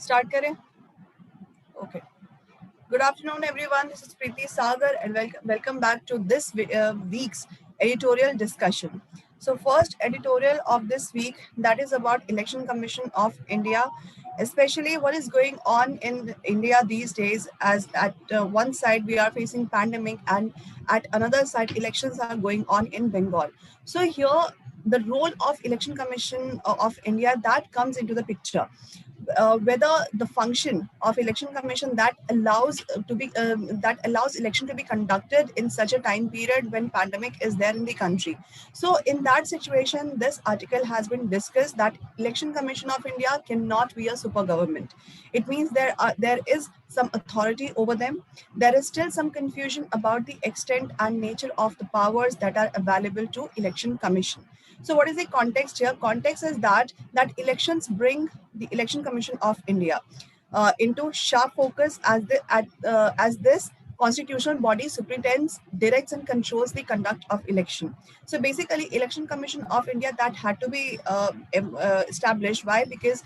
Start करें? Okay. Good afternoon, everyone. This is Preeti Sagar, and welcome back to this week's editorial discussion. So, first editorial of this week, that is about Election Commission of India, especially what is going on in India these days. As at one side we are facing pandemic, and at another side elections are going on in Bengal. So here the role of Election Commission of India that comes into the picture. Whether the function of election commission that allows election to be conducted in such a time period when pandemic is there in the country. So in that situation, this article has been discussed that election commission of India cannot be a super government. It means there is some authority over them. There is still some confusion about the extent and nature of the powers that are available to election commission. So what is the context here? Context is that elections bring the Election Commission of India into sharp focus as this constitutional body superintends, directs, and controls the conduct of election. So basically, Election Commission of India that had to be established. Why? Because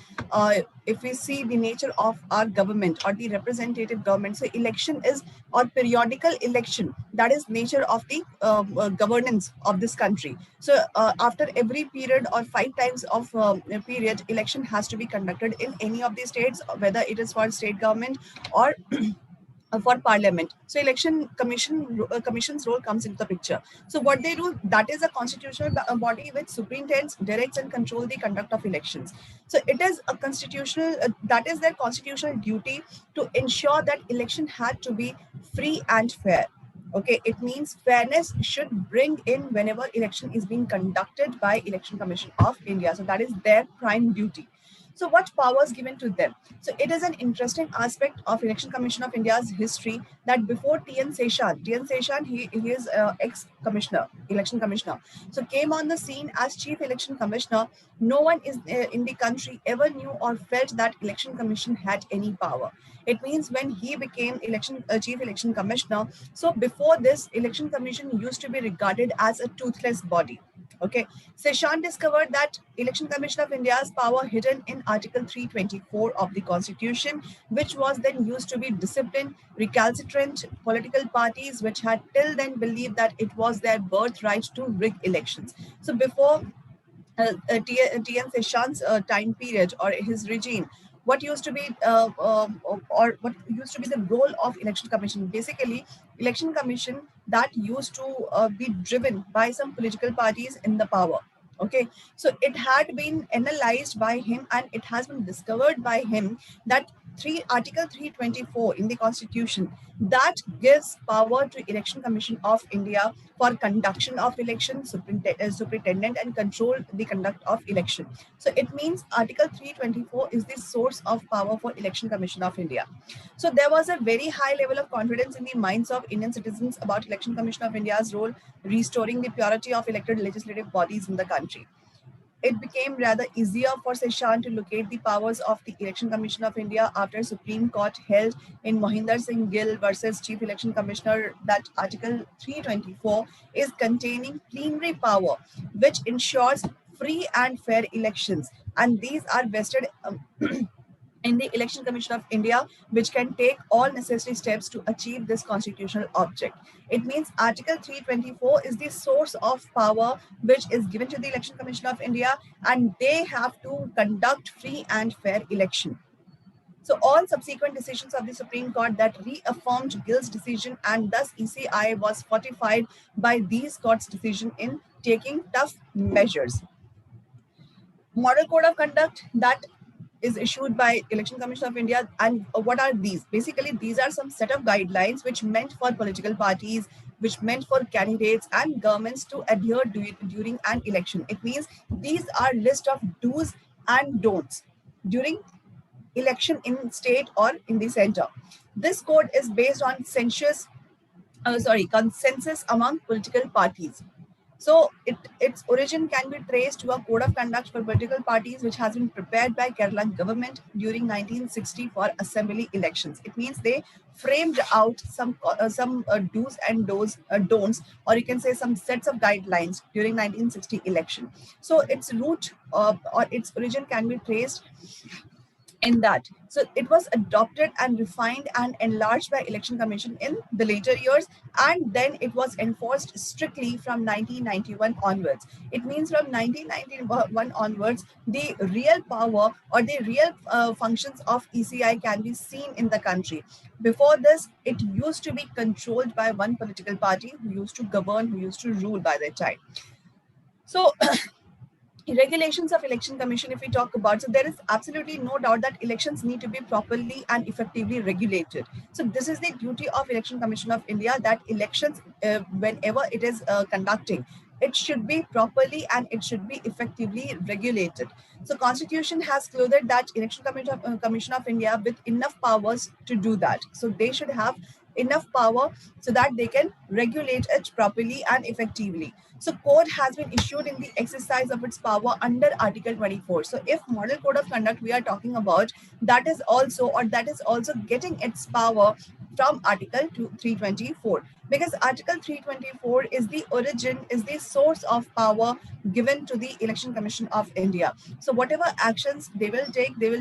if we see the nature of our government or the representative government, so election is or periodical election, that is nature of the governance of this country. So after every period or 5 times of period, election has to be conducted in any of the states, whether it is for state government or for parliament. So commission's role comes into the picture. So what they do, that is a constitutional body which superintends, directs, and control the conduct of elections. So it is a constitutional that is their constitutional duty to ensure that election had to be free and fair. Okay, it means fairness should bring in whenever election is being conducted by Election Commission of India. So that is their prime duty. So what powers given to them? So it is an interesting aspect of Election Commission of India's history that before T.N. Seshan, he is ex-commissioner, election commissioner. So came on the scene as chief election commissioner. No one is in the country ever knew or felt that election commission had any power. It means when he became chief election commissioner, so before this, election commission used to be regarded as a toothless body. Okay, Seshan discovered that Election Commission of India's power hidden in Article 324 of the Constitution, which was then used to be discipline recalcitrant political parties which had till then believed that it was their birthright to rig elections. So before T.N. Seshan's time period or his regime, what used to be or what used to be the role of election commission? Basically, election commission that used to be driven by some political parties in the power. Okay, so it had been analyzed by him and it has been discovered by him that Article 324 in the Constitution that gives power to Election Commission of India for conduction of election, superintendent and control the conduct of election. So it means Article 324 is the source of power for Election Commission of India. So there was a very high level of confidence in the minds of Indian citizens about Election Commission of India's role, restoring the purity of elected legislative bodies in the country. It became rather easier for Seshan to locate the powers of the Election Commission of India after Supreme Court held in Mohinder Singh Gill versus Chief Election Commissioner that Article 324 is containing plenary power, which ensures free and fair elections. And these are vested in the Election Commission of India, which can take all necessary steps to achieve this constitutional object. It means Article 324 is the source of power which is given to the Election Commission of India, and they have to conduct free and fair election. So all subsequent decisions of the Supreme Court that reaffirmed Gill's decision, and thus ECI was fortified by these courts' decision in taking tough measures. Model Code of Conduct that is issued by Election Commission of India. And what are these? Basically, these are some set of guidelines which meant for political parties, which meant for candidates and governments to adhere during an election. It means these are list of do's and don'ts during election in state or in the center. This code is based on consensus among political parties. So its origin can be traced to a code of conduct for political parties which has been prepared by Kerala government during 1960 for assembly elections. It means they framed out some do's and don'ts, or you can say some sets of guidelines during 1960 election. So its root or its origin can be traced in that. So it was adopted and refined and enlarged by Election Commission in the later years, and then it was enforced strictly from 1991 onwards. It means from 1991 onwards, the real power or the real functions of ECI can be seen in the country. Before this, it used to be controlled by one political party who used to govern, who used to rule by that time. So regulations of Election Commission, if we talk about, so there is absolutely no doubt that elections need to be properly and effectively regulated. So this is the duty of Election Commission of India, that elections, whenever it is conducting, it should be properly and it should be effectively regulated. So Constitution has clothed that Commission of India with enough powers to do that. So they should have enough power so that they can regulate it properly and effectively. So code has been issued in the exercise of its power under Article 24. So if model code of conduct we are talking about, that is also getting its power from Article 324, because Article 324 is the origin, is the source of power given to the Election Commission of India. So whatever actions they will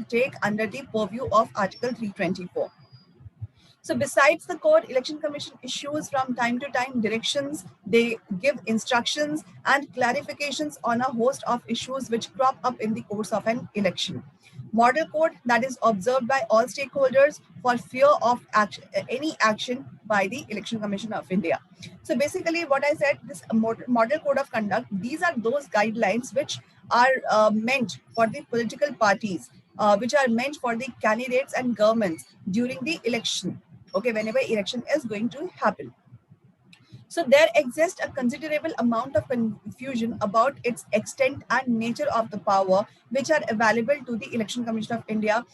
take under the purview of Article 324. So besides the code, Election Commission issues from time to time directions, they give instructions and clarifications on a host of issues which crop up in the course of an election. Model code that is observed by all stakeholders for fear of any action by the Election Commission of India. So basically what I said, this model code of conduct, these are those guidelines which are meant for the political parties, which are meant for the candidates and governments during the election. Okay, whenever election is going to happen. So there exists a considerable amount of confusion about its extent and nature of the power which are available to the Election Commission of India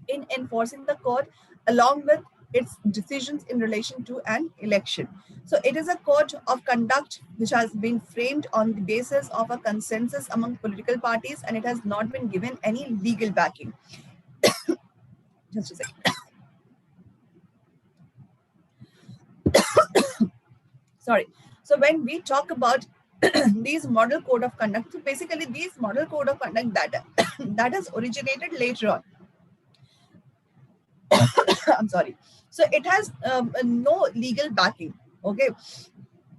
in enforcing the code, along with its decisions in relation to an election. So it is a code of conduct which has been framed on the basis of a consensus among political parties, and it has not been given any legal backing. Just a second. Sorry. So when we talk about these model code of conduct, so basically these model code of conduct that has originated later on. I'm sorry. So it has no legal backing. Okay.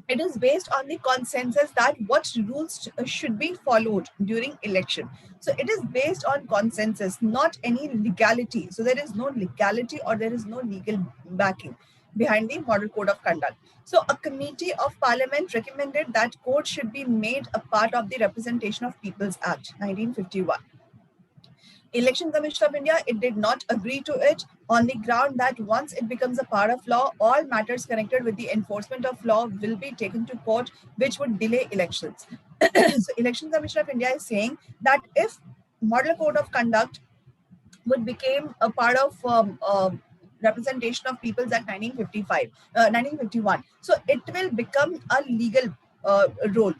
It is based on the consensus that what rules should be followed during election. So it is based on consensus, not any legality. So there is no legality or there is no legal backing behind the model code of conduct. So a committee of parliament recommended that code should be made a part of the Representation of People's Act 1951. Election Commission of India, it did not agree to it on the ground that once it becomes a part of law, all matters connected with the enforcement of law will be taken to court, which would delay elections. So Election Commission of India is saying that if model code of conduct would become a part of Representation of People's Act 1951, so it will become a legal role,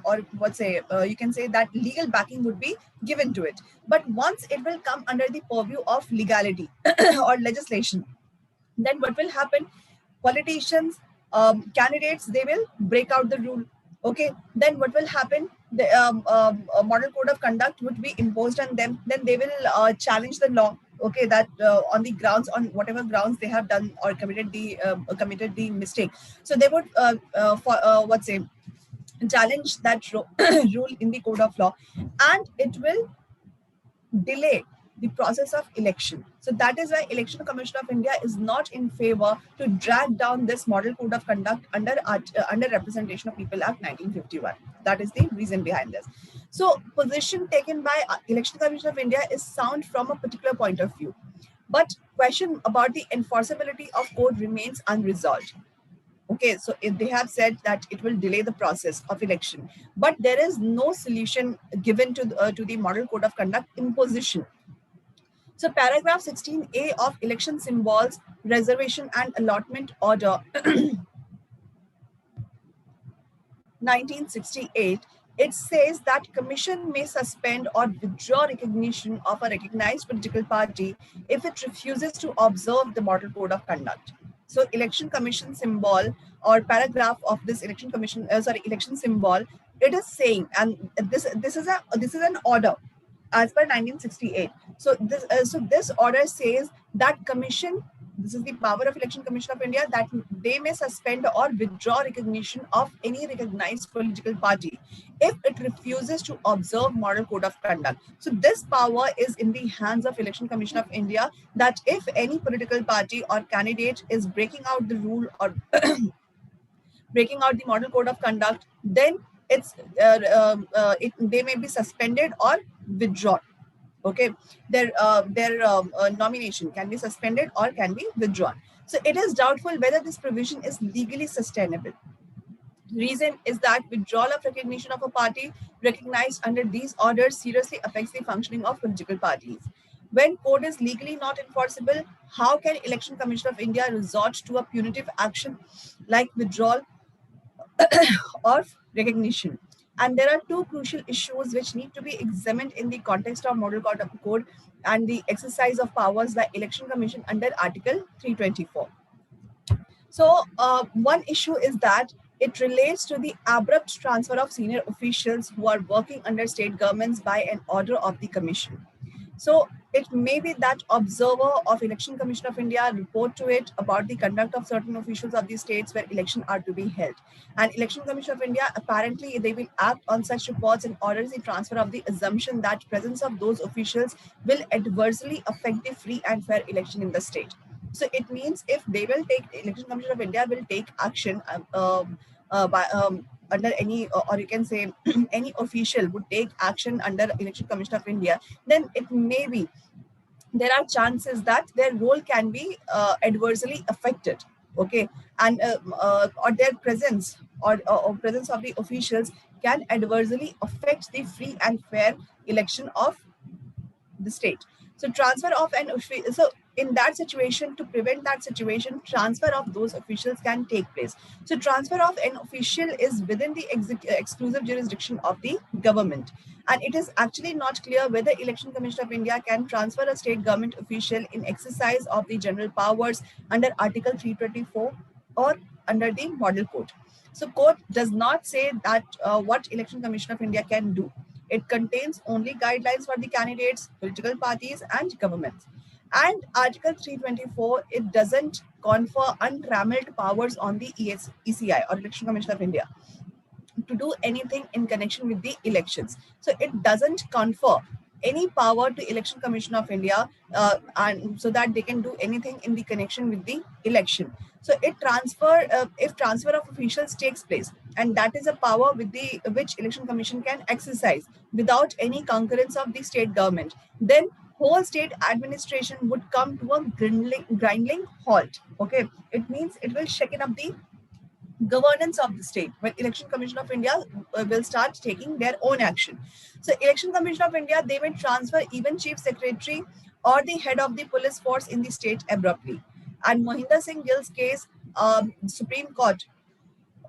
or what say, you can say that legal backing would be given to it. But once it will come under the purview of legality or legislation, then what will happen? Politicians, candidates, they will break out the rule. Okay, then what will happen? The model code of conduct would be imposed on them. Then they will challenge the law. Okay, that on the grounds, on whatever grounds they have done or committed the mistake. So they would challenge that rule in the code of law, and it will delay the process of election. So that is why Election Commission of India is not in favor to drag down this model code of conduct under Representation of People Act 1951. That is the reason behind this. So position taken by Election Commission of India is sound from a particular point of view, but question about the enforceability of code remains unresolved. Okay, so if they have said that it will delay the process of election, but there is no solution given to the model code of conduct imposition. So paragraph 16A of election symbols, reservation and allotment order 1968, it says that commission may suspend or withdraw recognition of a recognized political party if it refuses to observe the model code of conduct. So election commission symbol or paragraph of this election symbol, it is saying, and this is an order. as per 1968. So this order says that commission, this is the power of Election Commission of India, that they may suspend or withdraw recognition of any recognized political party if it refuses to observe model code of conduct. So this power is in the hands of Election Commission of India, that if any political party or candidate is breaking out the rule or breaking out the model code of conduct, then they may be suspended or withdrawn. Okay, their nomination can be suspended or can be withdrawn. So it is doubtful whether this provision is legally sustainable. Reason is that withdrawal of recognition of a party recognized under these orders seriously affects the functioning of political parties. When code is legally not enforceable, how can Election Commission of India resort to a punitive action like withdrawal of recognition? And there are two crucial issues which need to be examined in the context of Model Code and the exercise of powers by Election Commission under Article 324. So one issue is that it relates to the abrupt transfer of senior officials who are working under state governments by an order of the commission. So it may be that observer of Election Commission of India report to it about the conduct of certain officials of the states where elections are to be held. And Election Commission of India, apparently they will act on such reports and orders the transfer of the assumption that presence of those officials will adversely affect the free and fair election in the state. So it means if they will take, Election Commission of India will take action under any, or you can say any official would take action under Election Commission of India, then it may be there are chances that their role can be adversely affected. Okay, and or their presence or presence of the officials can adversely affect the free and fair election of the state. So transfer of an official, so in that situation, to prevent that situation, transfer of those officials can take place. So transfer of an official is within the exclusive jurisdiction of the government, and it is actually not clear whether Election Commission of India can transfer a state government official in exercise of the general powers under Article 324 or under the Model Code. So court does not say that what Election Commission of India can do. It contains only guidelines for the candidates, political parties, and governments. And Article 324, it doesn't confer untrammeled powers on the ECI or Election Commission of India to do anything in connection with the elections. So it doesn't confer any power to Election Commission of India, and so that they can do anything in the connection with the election. So if transfer of officials takes place, and that is a power with the which Election Commission can exercise without any concurrence of the state government, then whole state administration would come to a grinding halt. Okay, it means it will shaken up the governance of the state when Election Commission of India will start taking their own action. So Election Commission of India, they may transfer even chief secretary or the head of the police force in the state abruptly. And Mohinder Singh Gill's case, Supreme Court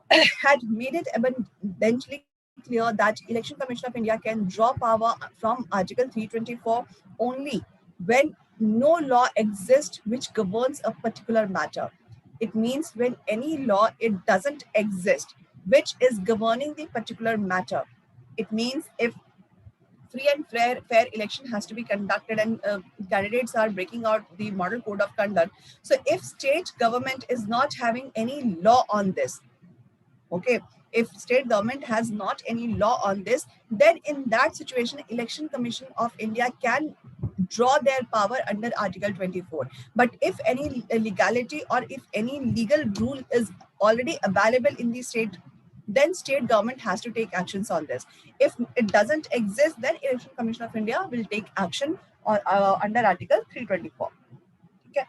had made it abundantly clear that Election Commission of India can draw power from Article 324 only when no law exists which governs a particular matter. It means when any law, it doesn't exist which is governing the particular matter. It means if free and fair election has to be conducted and candidates are breaking out the model code of conduct. So if state government is not having any law on this, okay, if state government has not any law on this, then in that situation, Election Commission of India can draw their power under Article 24. But if any legality or if any legal rule is already available in the state, then state government has to take actions on this. If it doesn't exist, then Election Commission of India will take action under Article 324. Okay.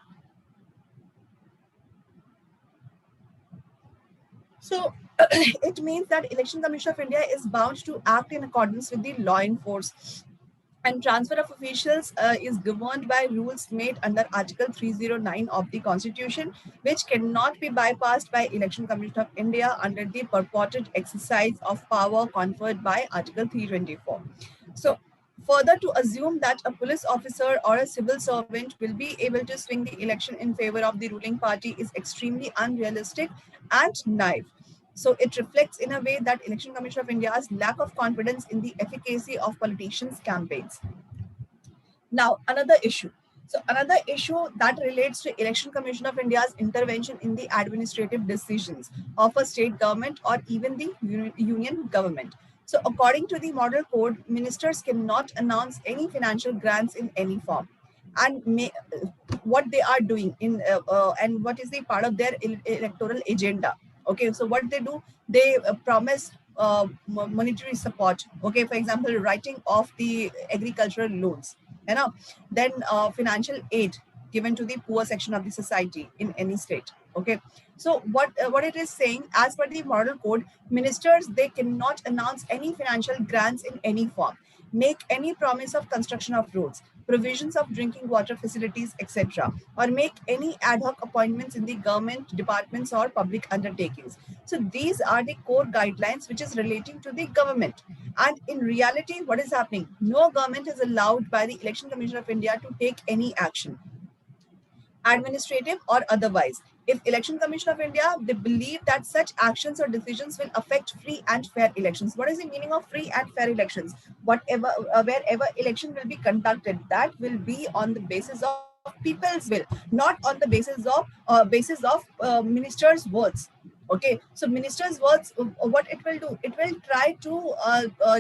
So it means that Election Commission of India is bound to act in accordance with the law in force, and transfer of officials is governed by rules made under Article 309 of the Constitution, which cannot be bypassed by Election Commission of India under the purported exercise of power conferred by Article 324. So further, to assume that a police officer or a civil servant will be able to swing the election in favor of the ruling party is extremely unrealistic and naive. So it reflects in a way that Election Commission of India's lack of confidence in the efficacy of politicians' campaigns. Now, another issue. So, another issue that relates to Election Commission of India's intervention in the administrative decisions of a state government or even the union government. So, according to the model code, ministers cannot announce any financial grants in any form, and what they are doing in and what is the part of their electoral agenda. Okay, so what they do, they promise monetary support. Okay, for example, writing off the agricultural loans, you know, then financial aid given to the poor section of the society in any state. Okay, so what it is saying, as per the model code, ministers, they cannot announce any financial grants in any form, make any promise of construction of roads, provisions of drinking water facilities, etc., or make any ad hoc appointments in the government departments or public undertakings. So these are the core guidelines which is relating to the government. And in reality, what is happening? No government is allowed by the Election Commission of India to take any action, administrative or otherwise. If Election Commission of India, they believe that such actions or decisions will affect free and fair elections. What is the meaning of free and fair elections? Whatever, wherever election will be conducted, that will be on the basis of people's will, not on the basis of ministers' words. Okay, so ministers' words, what it will do, it will try to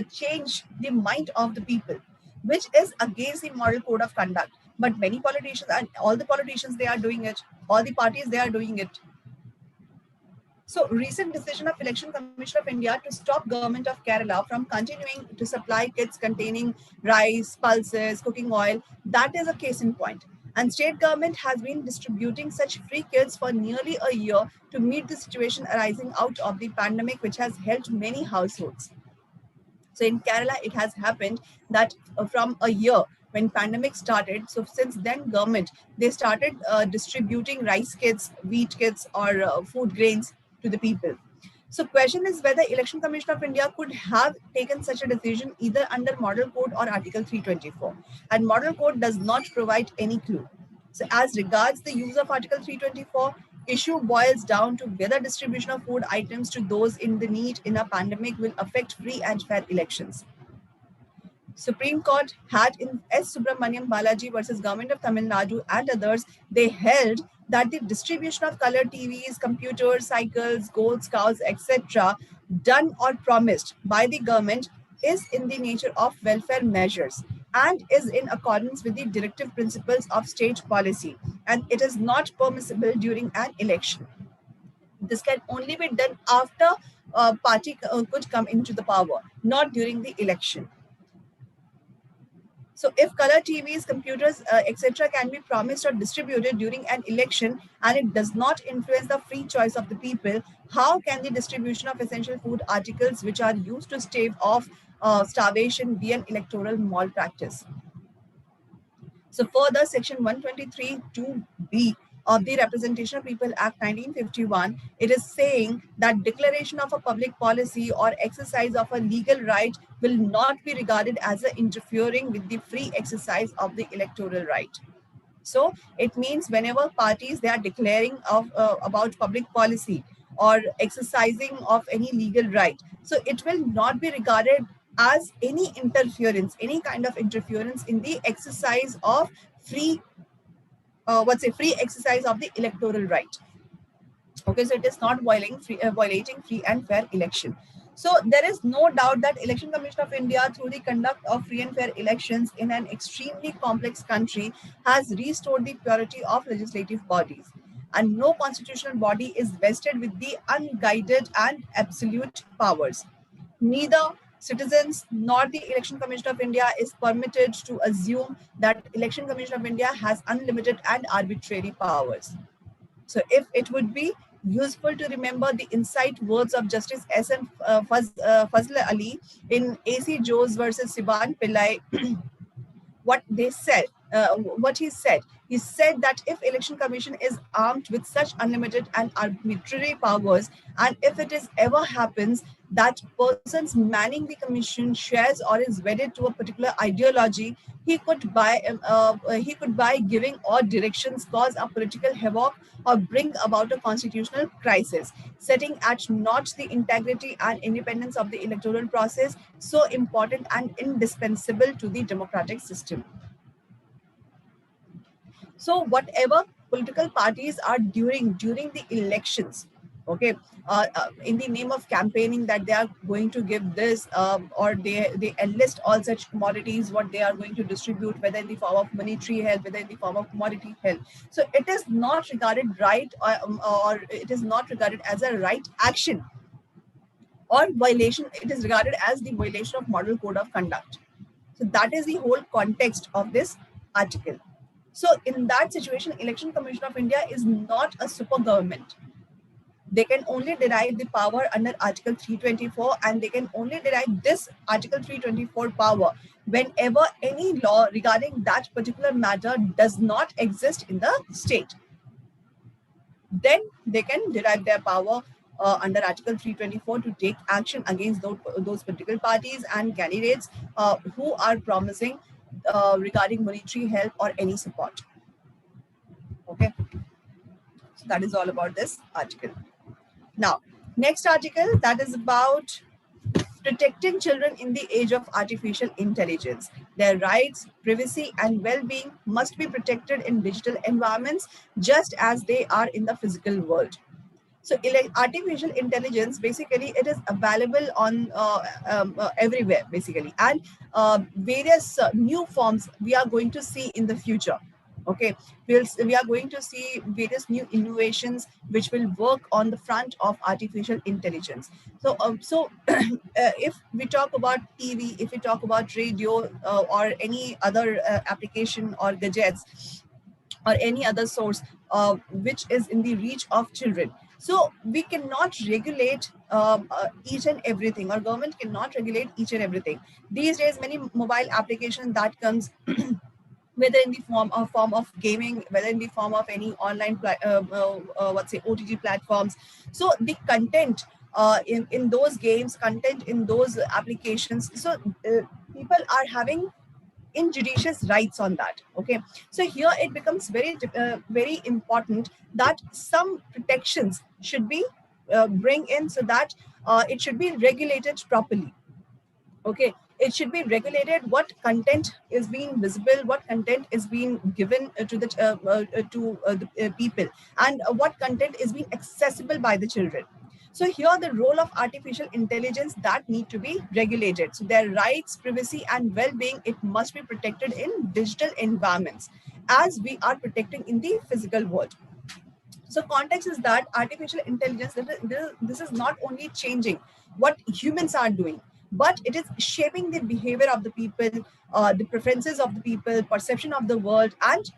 change the mind of the people, which is against the moral code of conduct. But many politicians, and all the politicians, they are doing it, all the parties, they are doing it. So recent decision of Election Commission of India to stop government of Kerala from continuing to supply kits containing rice, pulses, cooking oil, that is a case in point. And state government has been distributing such free kits for nearly a year to meet the situation arising out of the pandemic, which has helped many households. So in Kerala, it has happened that from a year when pandemic started, so since then government, they started distributing rice kits, wheat kits, or food grains to the people. So question is whether Election Commission of India could have taken such a decision either under Model Code or Article 324. And Model Code does not provide any clue. So as regards the use of Article 324, issue boils down to whether distribution of food items to those in the need in a pandemic will affect free and fair elections. Supreme Court had in S. Subramaniam Balaji versus Government of Tamil Nadu and others, they held that the distribution of color TVs, computers, cycles, goats, cows, etc., done or promised by the government is in the nature of welfare measures and is in accordance with the directive principles of state policy, and it is not permissible during an election. This can only be done after a party could come into the power, not during the election. So if color TVs, computers, etc. can be promised or distributed during an election and it does not influence the free choice of the people, how can the distribution of essential food articles which are used to stave off starvation be an electoral malpractice? So further, Section 123 2B of the Representation of People Act 1951, it is saying that declaration of a public policy or exercise of a legal right will not be regarded as a interfering with the free exercise of the electoral right. So it means whenever parties, they are declaring about public policy or exercising of any legal right, so it will not be regarded as any interference, any kind of interference in the exercise of free, free exercise of the electoral right. Okay, so it is not violating free and fair election. So there is no doubt that Election Commission of India, through the conduct of free and fair elections in an extremely complex country, has restored the purity of legislative bodies. And no constitutional body is vested with the unguided and absolute powers. Neither citizens nor the Election Commission of India is permitted to assume that Election Commission of India has unlimited and arbitrary powers. So if it would be useful to remember the insight words of Justice S.N. Fazl Ali in A.C. Jose versus Siban Pillai, what they said, what he said that if election commission is armed with such unlimited and arbitrary powers, and if it is ever happens that persons manning the commission shares or is wedded to a particular ideology, he could by giving odd directions cause a political havoc or bring about a constitutional crisis, setting at naught the integrity and independence of the electoral process, so important and indispensable to the democratic system. So whatever political parties are during the elections, okay, in the name of campaigning that they are going to give this, or they enlist all such commodities what they are going to distribute, whether in the form of monetary help, whether in the form of commodity help. So it is not regarded right, or it is not regarded as a right action or violation. It is regarded as the violation of model code of conduct. So that is the whole context of this article. So in that situation, Election Commission of India is not a super government. They can only derive the power under Article 324, and they can only derive this Article 324 power whenever any law regarding that particular matter does not exist in the state. Then they can derive their power under Article 324 to take action against those political parties and candidates who are promising regarding monetary help or any support. Okay, so that is all about this article. Now, next article, that is about protecting children in the age of artificial intelligence. Their rights, privacy, and well-being must be protected in digital environments just as they are in the physical world. So artificial intelligence, basically, it is available on everywhere, basically, and various new forms we are going to see in the future. Okay, we are going to see various new innovations which will work on the front of artificial intelligence. So if we talk about TV, if we talk about radio, or any other application or gadgets, or any other source which is in the reach of children. So we cannot regulate each and everything, or government cannot regulate each and everything. These days, many mobile applications that comes, whether in the form of gaming, whether in the form of any online OTT platforms. So the content in those games, content in those applications, so people are having injudicious rights on that. Okay, so here it becomes very important that some protections should be bring in, so that it should be regulated properly. Okay, it should be regulated what content is being visible, what content is being given to the people, and what content is being accessible by the children. So here the role of artificial intelligence that need to be regulated. So their rights, privacy, and well-being, it must be protected in digital environments as we are protecting in the physical world. So context is that artificial intelligence, this is not only changing what humans are doing, but it is shaping the behavior of the people, the preferences of the people, perception of the world, and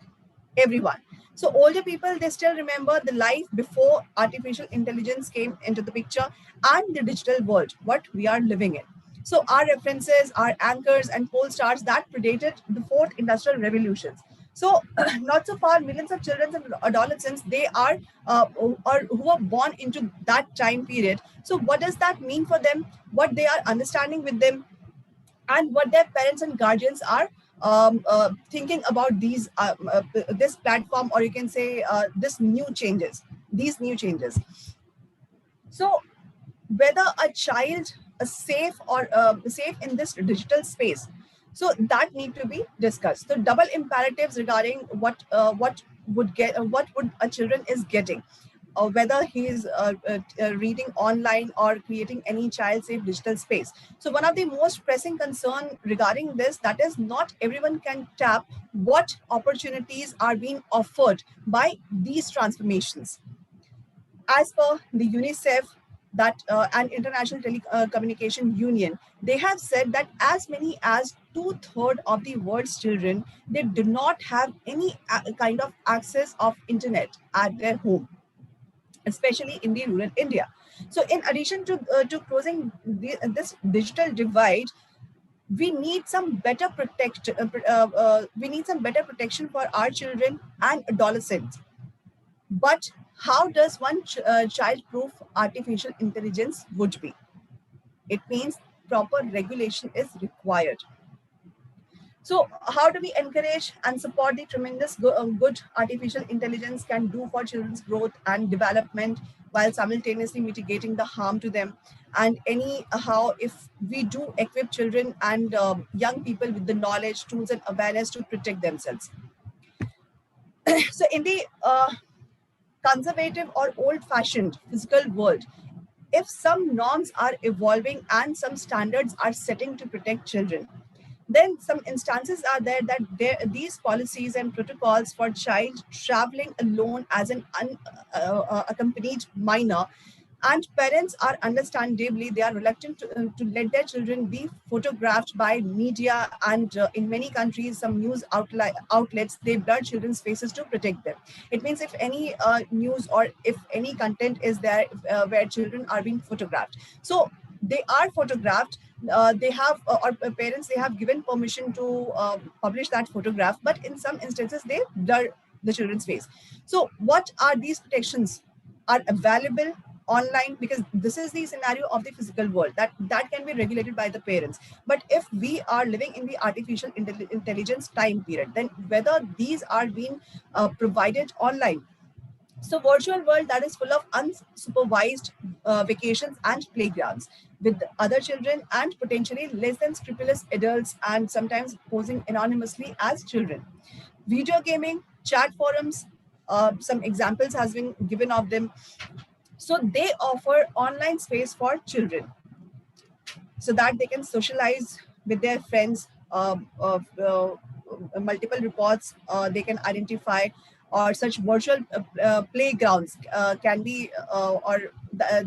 everyone. So older people, they still remember the life before artificial intelligence came into the picture, and the digital world what we are living in. So our references, our anchors, and pole stars that predated the fourth industrial revolutions. So not so far, millions of children and adolescents, they are or who are born into that time period. So what does that mean for them, what they are understanding with them, and what their parents and guardians are thinking about this platform, or you can say these new changes. So whether a child is safe or safe in this digital space, so that need to be discussed. So double imperatives regarding what would a children is getting, or whether he is reading online or creating any child safe digital space. So one of the most pressing concern regarding this, that is not everyone can tap what opportunities are being offered by these transformations. As per the UNICEF, that and International Telecommunication Union, they have said that as many as two-thirds of the world's children, they do not have any kind of access of internet at their home, especially in the rural India. So in addition to closing this digital divide, we need some better protection for our children and adolescents. But how does one child-proof artificial intelligence would be? It means proper regulation is required. So how do we encourage and support the tremendous good artificial intelligence can do for children's growth and development, while simultaneously mitigating the harm to them? And anyhow, if we do equip children and young people with the knowledge, tools, and awareness to protect themselves. So in the conservative or old-fashioned physical world, if some norms are evolving and some standards are setting to protect children, then some instances are there that these policies and protocols for child traveling alone as an unaccompanied minor, and parents are understandably they are reluctant to let their children be photographed by media, and in many countries some news outlets they blur children's faces to protect them. It means if any news or if any content is there where children are being photographed, so they are photographed, they have or parents they have given permission to publish that photograph, but in some instances they blur the children's face. So what are these protections are available online? Because this is the scenario of the physical world that can be regulated by the parents. But if we are living in the artificial intelligence time period, then whether these are being provided online. So virtual world that is full of unsupervised vacations and playgrounds with other children and potentially less than scrupulous adults, and sometimes posing anonymously as children. Video gaming, chat forums, some examples has been given of them. So they offer online space for children so that they can socialize with their friends. Multiple reports they can identify, or such virtual playgrounds can be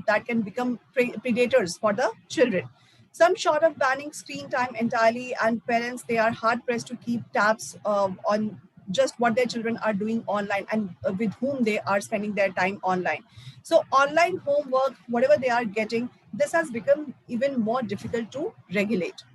that can become predators for the children. Some short of banning screen time entirely, and parents they are hard pressed to keep tabs on just what their children are doing online and with whom they are spending their time online. So online homework, whatever they are getting, this has become even more difficult to regulate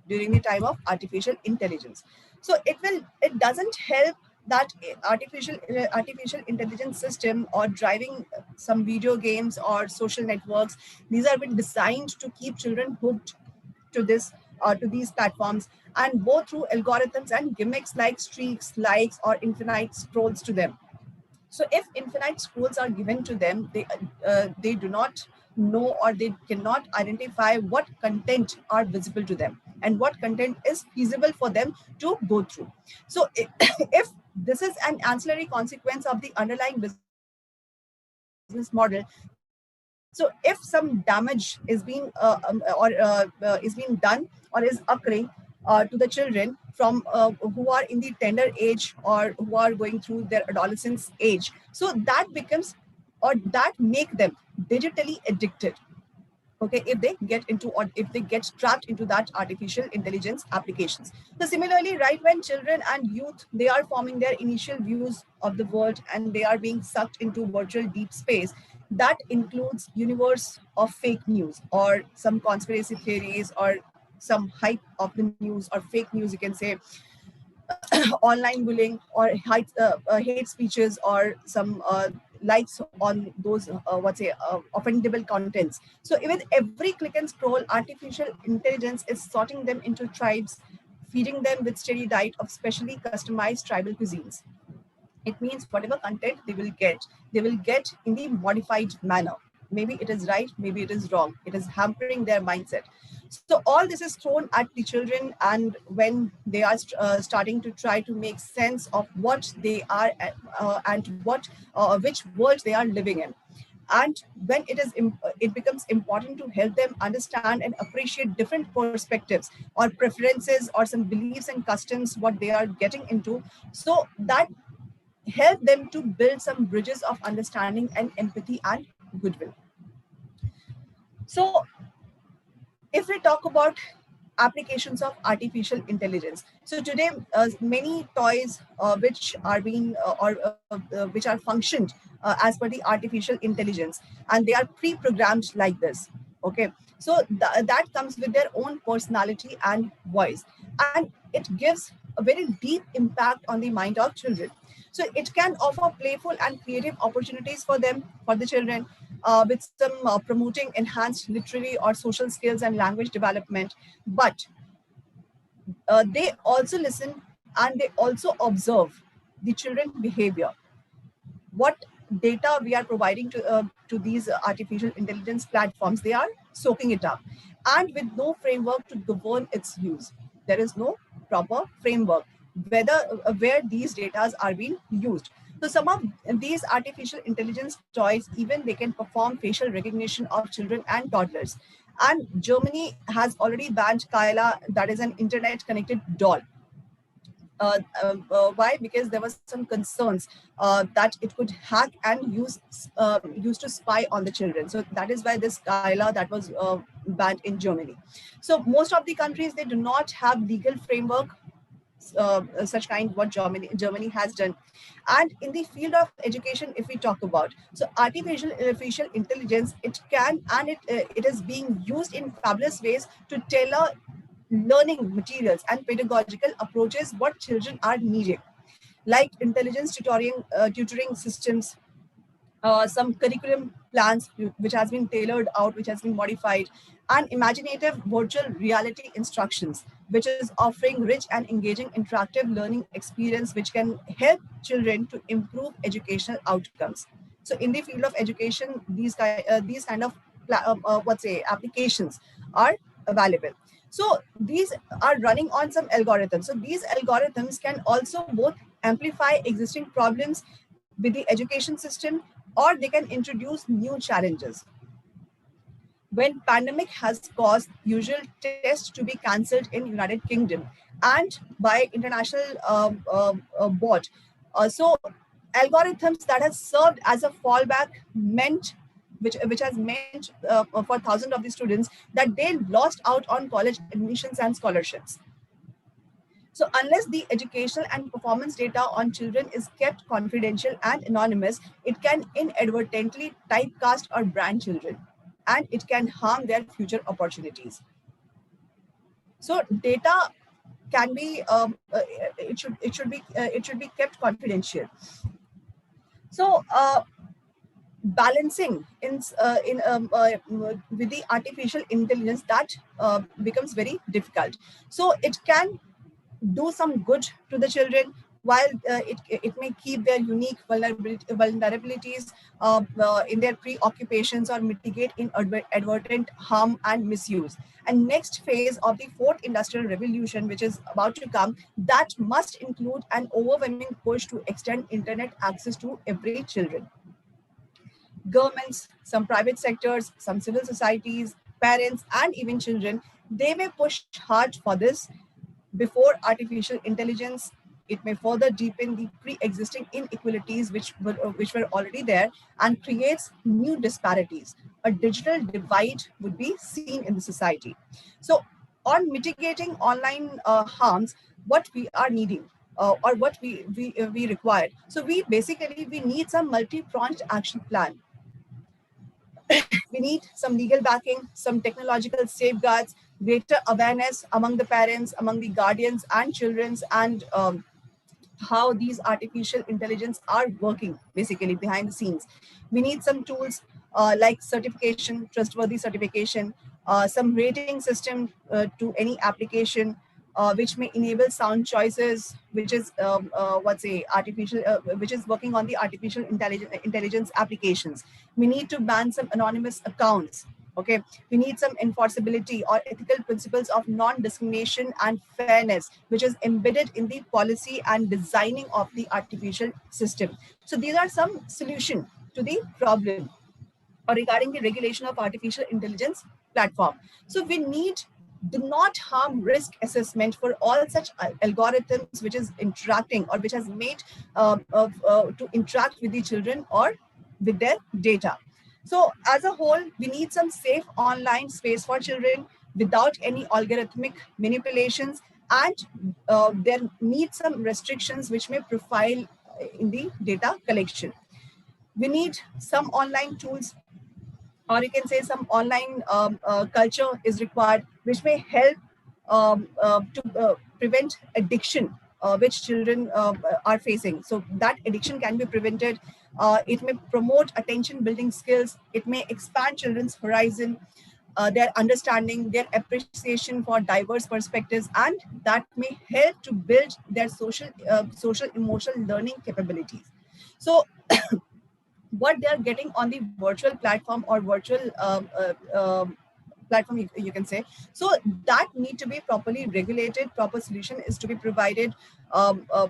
during the time of artificial intelligence. So it doesn't help that artificial intelligence system or driving some video games or social networks, these are been designed to keep children hooked to this to these platforms, and both through algorithms and gimmicks like streaks, likes, or infinite scrolls to them. So if infinite scrolls are given to them, they do not know or they cannot identify what content are visible to them and what content is feasible for them to go through. So if this is an ancillary consequence of the underlying business model, so if some damage is being is being done or is occurring to the children from who are in the tender age or who are going through their adolescence age, so that becomes or that make them digitally addicted. Okay, if they get into or if they get trapped into that artificial intelligence applications. So similarly, right, when children and youth they are forming their initial views of the world and they are being sucked into virtual deep space, that includes universe of fake news or some conspiracy theories or some hype of the news or fake news, you can say, online bullying or hate speeches or some likes on those offendable contents. So even every click and scroll, artificial intelligence is sorting them into tribes, feeding them with steady diet of specially customized tribal cuisines. It means whatever content they will get in the modified manner. Maybe it is right, maybe it is wrong. It is hampering their mindset. So all this is thrown at the children, and when they are starting to try to make sense of what they are and what which world they are living in. And when it becomes important to help them understand and appreciate different perspectives or preferences or some beliefs and customs what they are getting into, so that help them to build some bridges of understanding and empathy and goodwill. So if we talk about applications of artificial intelligence, so today many toys which are being which are functioned as per the artificial intelligence, and they are pre-programmed like this. Okay, so that comes with their own personality and voice, and it gives a very deep impact on the mind of children. So it can offer playful and creative opportunities for them, for the children, with some promoting enhanced literary or social skills and language development. But they also listen and they also observe the children behavior. What data we are providing to these artificial intelligence platforms, they are soaking it up, and with no framework to govern its use. There is no proper framework. where these data are being used. So some of these artificial intelligence toys, even they can perform facial recognition of children and toddlers. And Germany has already banned Kyla, that is an internet connected doll. Why? Because there were some concerns that it could hack and use to spy on the children. So that is why this Kyla that was banned in Germany. So most of the countries, they do not have legal framework such kind what Germany has done. And in the field of education, if we talk about, so artificial intelligence, it can and it is being used in fabulous ways to tailor learning materials and pedagogical approaches what children are needing, like intelligence tutoring systems, some curriculum plans which has been tailored out, which has been modified, and imaginative virtual reality instructions, which is offering rich and engaging interactive learning experience, which can help children to improve educational outcomes. So in the field of education, these kind of applications are available. So these are running on some algorithms. So these algorithms can also both amplify existing problems with the education system, or they can introduce new challenges. When pandemic has caused usual tests to be cancelled in United Kingdom and by international board, so algorithms that has served as a fallback meant which has meant for thousands of the students that they lost out on college admissions and scholarships. So unless the educational and performance data on children is kept confidential and anonymous, it can inadvertently typecast or brand children, and it can harm their future opportunities. So data can be it should be kept confidential. So balancing with the artificial intelligence, that becomes very difficult. So it can do some good to the children, while it may keep their unique vulnerabilities in their preoccupations or mitigate inadvertent harm and misuse. And next phase of the fourth industrial revolution, which is about to come, that must include an overwhelming push to extend internet access to every children. Governments, some private sectors, some civil societies, parents, and even children, they may push hard for this. Before artificial intelligence, it may further deepen the pre-existing inequalities which were already there and creates new disparities. A digital divide would be seen in the society. So, on mitigating online harms, what we are needing or what we require. So, we need some multi-pronged action plan. We need some legal backing, some technological safeguards, greater awareness among the parents, among the guardians and children's, and how these artificial intelligence are working basically behind the scenes. We need some tools like certification, trustworthy certification, some rating system to any application, which may enable sound choices, which is which is working on the artificial intelligence applications. We need to ban some anonymous accounts. Okay, we need some enforceability or ethical principles of non-discrimination and fairness, which is embedded in the policy and designing of the artificial system. So these are some solution to the problem or regarding the regulation of artificial intelligence platform. So we need do not harm risk assessment for all such algorithms which is interacting or which has made to interact with the children or with their data. So as a whole, we need some safe online space for children without any algorithmic manipulations, and there need some restrictions which may profile in the data collection. We need some online tools, or you can say some online culture is required, which may help to prevent addiction which children are facing. So that addiction can be prevented. It may promote attention building skills. It may expand children's horizon, their understanding, their appreciation for diverse perspectives, and that may help to build their social emotional learning capabilities. So what they are getting on the virtual platform or virtual platform, you can say. So that need to be properly regulated. Proper solution is to be provided.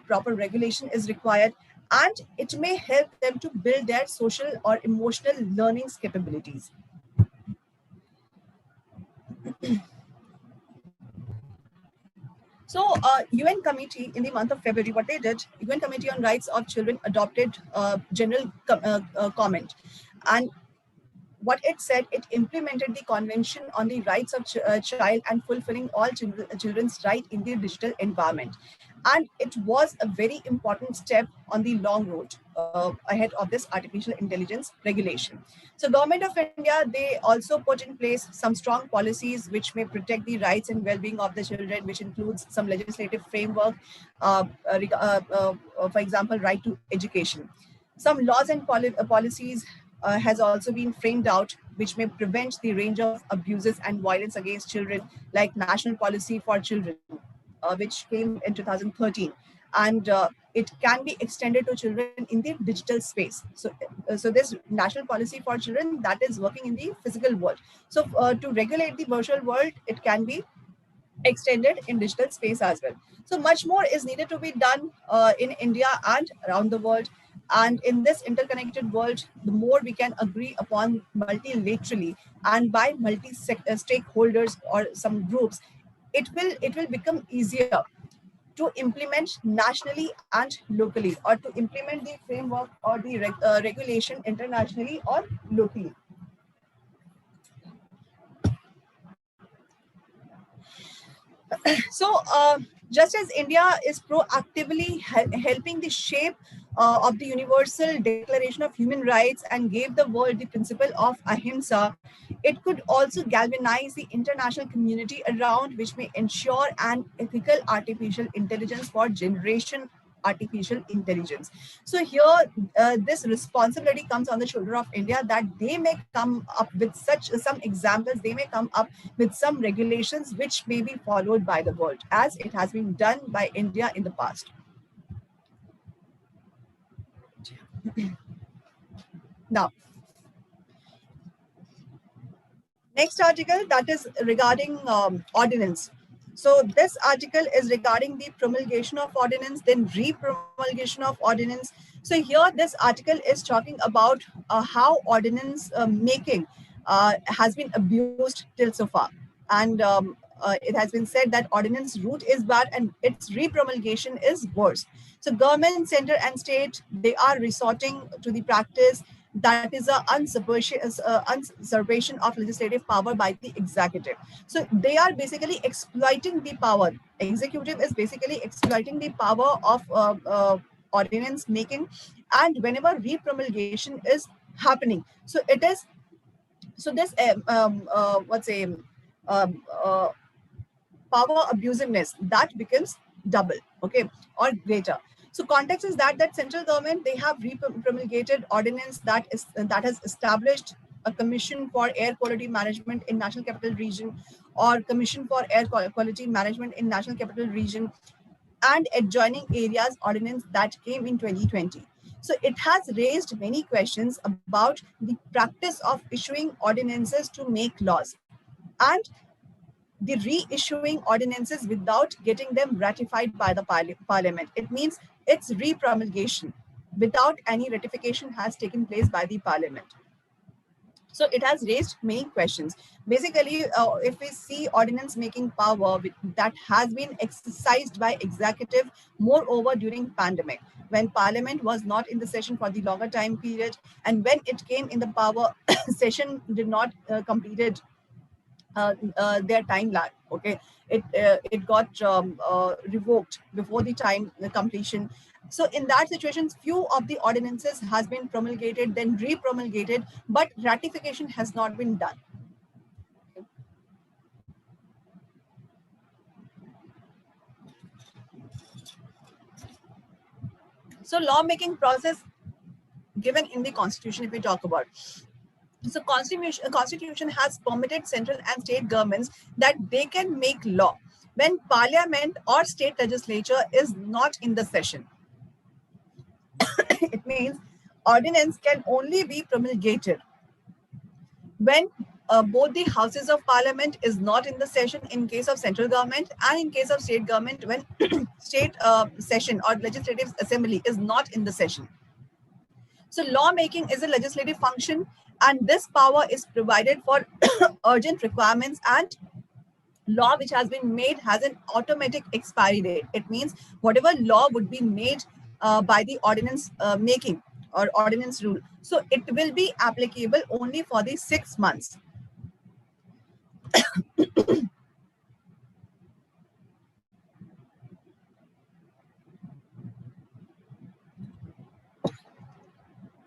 Proper regulation is required, and it may help them to build their social or emotional learning capabilities. So, UN committee in the month of February, what they did, UN Committee on Rights of Children adopted general comment, and what it said, it implemented the Convention on the Rights of Child and fulfilling all children's right in the digital environment. And it was a very important step on the long road ahead of this artificial intelligence regulation. So Government of India, they also put in place some strong policies which may protect the rights and well-being of the children, which includes some legislative framework, for example, right to education. Some laws and policies has also been framed out, which may prevent the range of abuses and violence against children, like National Policy for Children, which came in 2013, and it can be extended to children in the digital space. So this National Policy for Children, that is working in the physical world. So to regulate the virtual world, it can be extended in digital space as well. So much more is needed to be done in India and around the world. And in this interconnected world, the more we can agree upon multilaterally and by stakeholders or some groups, it will become easier to implement nationally and locally, or to implement the framework or the regulation internationally or locally. So, just as India is proactively helping the shape of the Universal Declaration of Human Rights and gave the world the principle of ahimsa, it could also galvanize the international community around, which may ensure an ethical artificial intelligence for generation artificial intelligence. So here, this responsibility comes on the shoulder of India, that they may come up with such some examples, they may come up with some regulations which may be followed by the world, as it has been done by India in the past. Now, next article, that is regarding ordinance. So this article is regarding the promulgation of ordinance, then re-promulgation of ordinance. So here, this article is talking about how ordinance making has been abused till so far. And it has been said that ordinance route is bad and its re-promulgation is worse. So government, center and state, they are resorting to the practice that is a usurpation of legislative power by the executive. So they are basically exploiting the power. Executive is basically exploiting the power of ordinance making, and whenever re-promulgation is happening, so it is, so this what's a um, uh, power abusiveness, that becomes double, okay, or greater. So context is that central government, they have promulgated ordinance that has established a commission for air quality management in National Capital Region, or commission for air quality management in National Capital Region and adjoining areas ordinance that came in 2020. So it has raised many questions about the practice of issuing ordinances to make laws, and the reissuing ordinances without getting them ratified by the parliament. It means its re-promulgation without any ratification has taken place by the parliament. So it has raised many questions. Basically, if we see ordinance making power that has been exercised by executive, moreover during pandemic, when parliament was not in the session for the longer time period, and when it came in the power, session did not completed their time lag. Okay, it got revoked before the time completion. So in that situation, few of the ordinances has been promulgated, then re-promulgated, but ratification has not been done. So lawmaking process given in the constitution, if we talk about, so constitution has permitted central and state governments that they can make law when parliament or state legislature is not in the session. It means ordinance can only be promulgated when both the houses of parliament is not in the session in case of central government, and in case of state government when state session or legislative assembly is not in the session. So lawmaking is a legislative function, and this power is provided for urgent requirements, and law which has been made has an automatic expiry date. It means whatever law would be made by the ordinance making or ordinance rule, so it will be applicable only for the 6 months.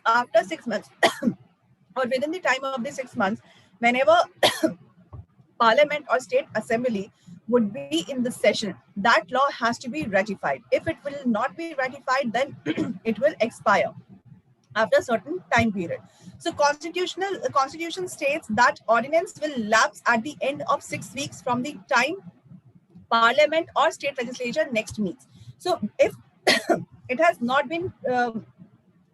After 6 months or within the time of the 6 months, whenever parliament or state assembly would be in the session, that law has to be ratified. If it will not be ratified, then it will expire after a certain time period. So constitution states that ordinance will lapse at the end of 6 weeks from the time parliament or state legislature next meets. So if it has not been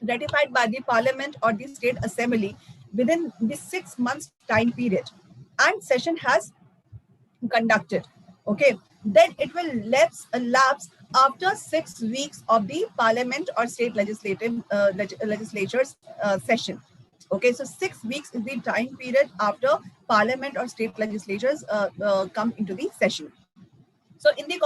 ratified by the parliament or the state assembly within the 6 months time period and session has conducted, okay, then it will lapse after 6 weeks of the parliament or state legislature's session. Okay, so 6 weeks is the time period after parliament or state legislatures come into the session. So in the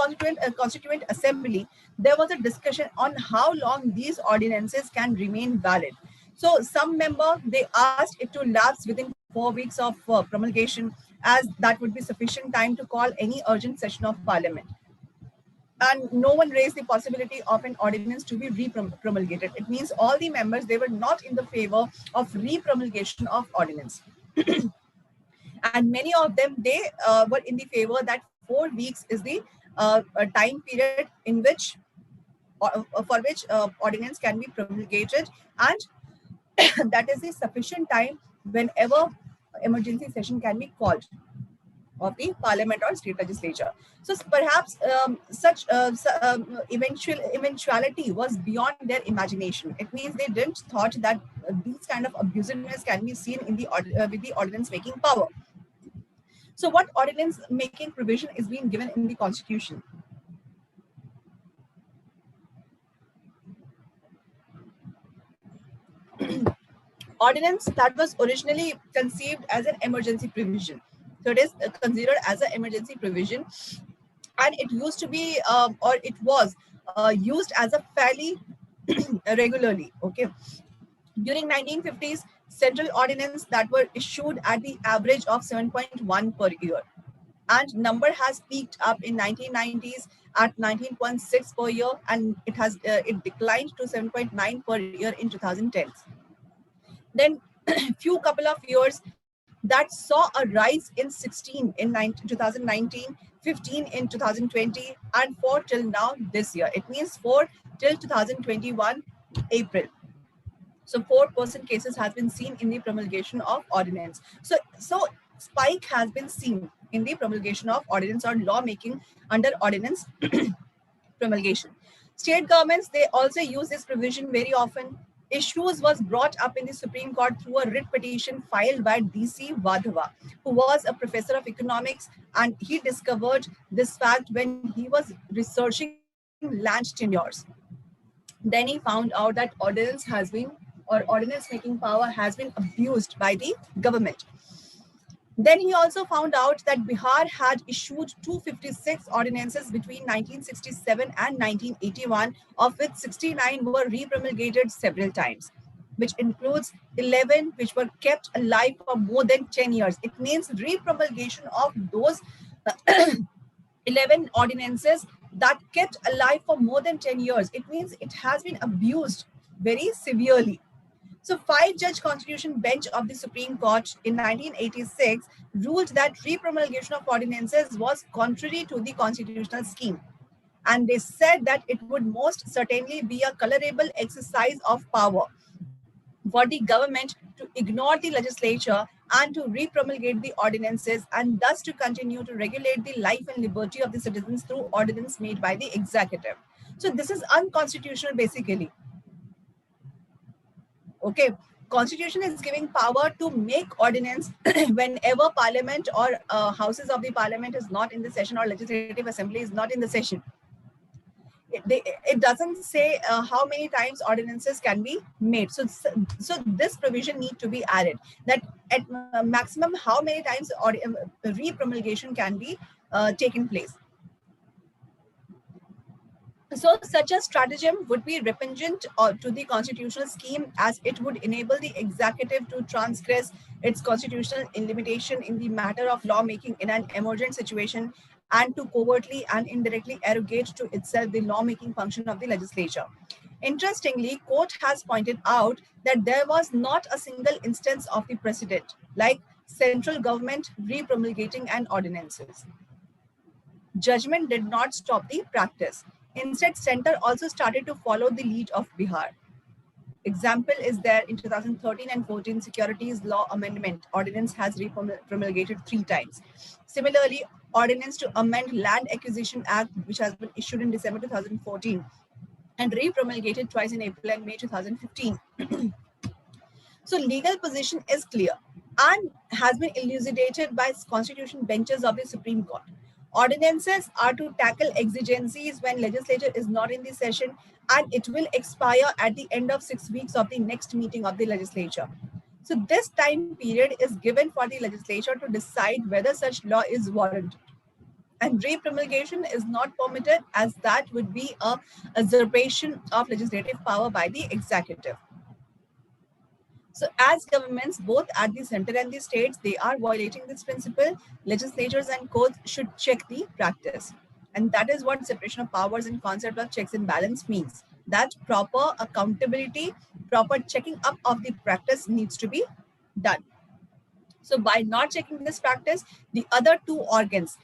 constituent assembly, there was a discussion on how long these ordinances can remain valid. So some member, they asked it to lapse within 4 weeks of promulgation, as that would be sufficient time to call any urgent session of parliament. And no one raised the possibility of an ordinance to be re-promulgated. It means all the members, they were not in the favor of re-promulgation of ordinance. And many of them, they were in the favor that 4 weeks is the time period in which for which ordinance can be promulgated, and that is the sufficient time whenever emergency session can be called of the parliament or state legislature. So perhaps such eventuality was beyond their imagination. It means they didn't thought that these kind of abusiveness can be seen in the with the ordinance making power. So what ordinance making provision is being given in the constitution? Ordinance that was originally conceived as an emergency provision. So it is considered as an emergency provision, and it used to be or it was used as a fairly regularly. Okay, during 1950s, central ordinance that were issued at the average of 7.1 per year, and number has peaked up in 1990s at 19.6 per year, and it declined to 7.9 per year in 2010. Then few couple of years that saw a rise in 16 in 2019, 15 in 2020, and 4 till now this year. It means 4 till 2021 April. So 4% cases has been seen in the promulgation of ordinance. So spike has been seen in the promulgation of ordinance or law making under ordinance promulgation. State governments, they also use this provision very often. Issues was brought up in the Supreme Court through a writ petition filed by D.C. Vadhava, who was a professor of economics, and he discovered this fact when he was researching land tenures. Then he found out that ordinance making power has been abused by the government. Then he also found out that Bihar had issued 256 ordinances between 1967 and 1981, of which 69 were re-promulgated several times, which includes 11 which were kept alive for more than 10 years. It means re-promulgation of those 11 ordinances that kept alive for more than 10 years. It means it has been abused very severely. So 5-judge constitution bench of the Supreme Court in 1986 ruled that re-promulgation of ordinances was contrary to the constitutional scheme. And they said that it would most certainly be a colorable exercise of power for the government to ignore the legislature and to re-promulgate the ordinances, and thus to continue to regulate the life and liberty of the citizens through ordinance made by the executive. So this is unconstitutional basically. Okay, Constitution is giving power to make ordinance whenever Parliament or houses of the Parliament is not in the session or Legislative Assembly is not in the session. It doesn't say how many times ordinances can be made. So this provision need to be added, that at maximum how many times re-promulgation can be taken place. So such a stratagem would be repugnant to the constitutional scheme, as it would enable the executive to transgress its constitutional limitation in the matter of lawmaking in an emergent situation, and to covertly and indirectly arrogate to itself the lawmaking function of the legislature. Interestingly, court has pointed out that there was not a single instance of the precedent, like central government re-promulgating an ordinances. Judgment did not stop the practice. Instead, center also started to follow the lead of Bihar. Example is there in 2013 and 14 Securities Law Amendment. Ordinance has re-promulgated 3 times. Similarly, Ordinance to amend Land Acquisition Act, which has been issued in December 2014 and re-promulgated twice in April and May 2015. So legal position is clear and has been elucidated by constitution benches of the Supreme Court. Ordinances are to tackle exigencies when legislature is not in the session, and it will expire at the end of 6 weeks of the next meeting of the legislature. So this time period is given for the legislature to decide whether such law is warranted. And re-promulgation is not permitted, as that would be a usurpation of legislative power by the executive. So as governments, both at the center and the states, they are violating this principle. Legislatures and courts should check the practice. And that is what separation of powers and concept of checks and balance means. That proper accountability, proper checking up of the practice needs to be done. So by not checking this practice, the other 2 organs,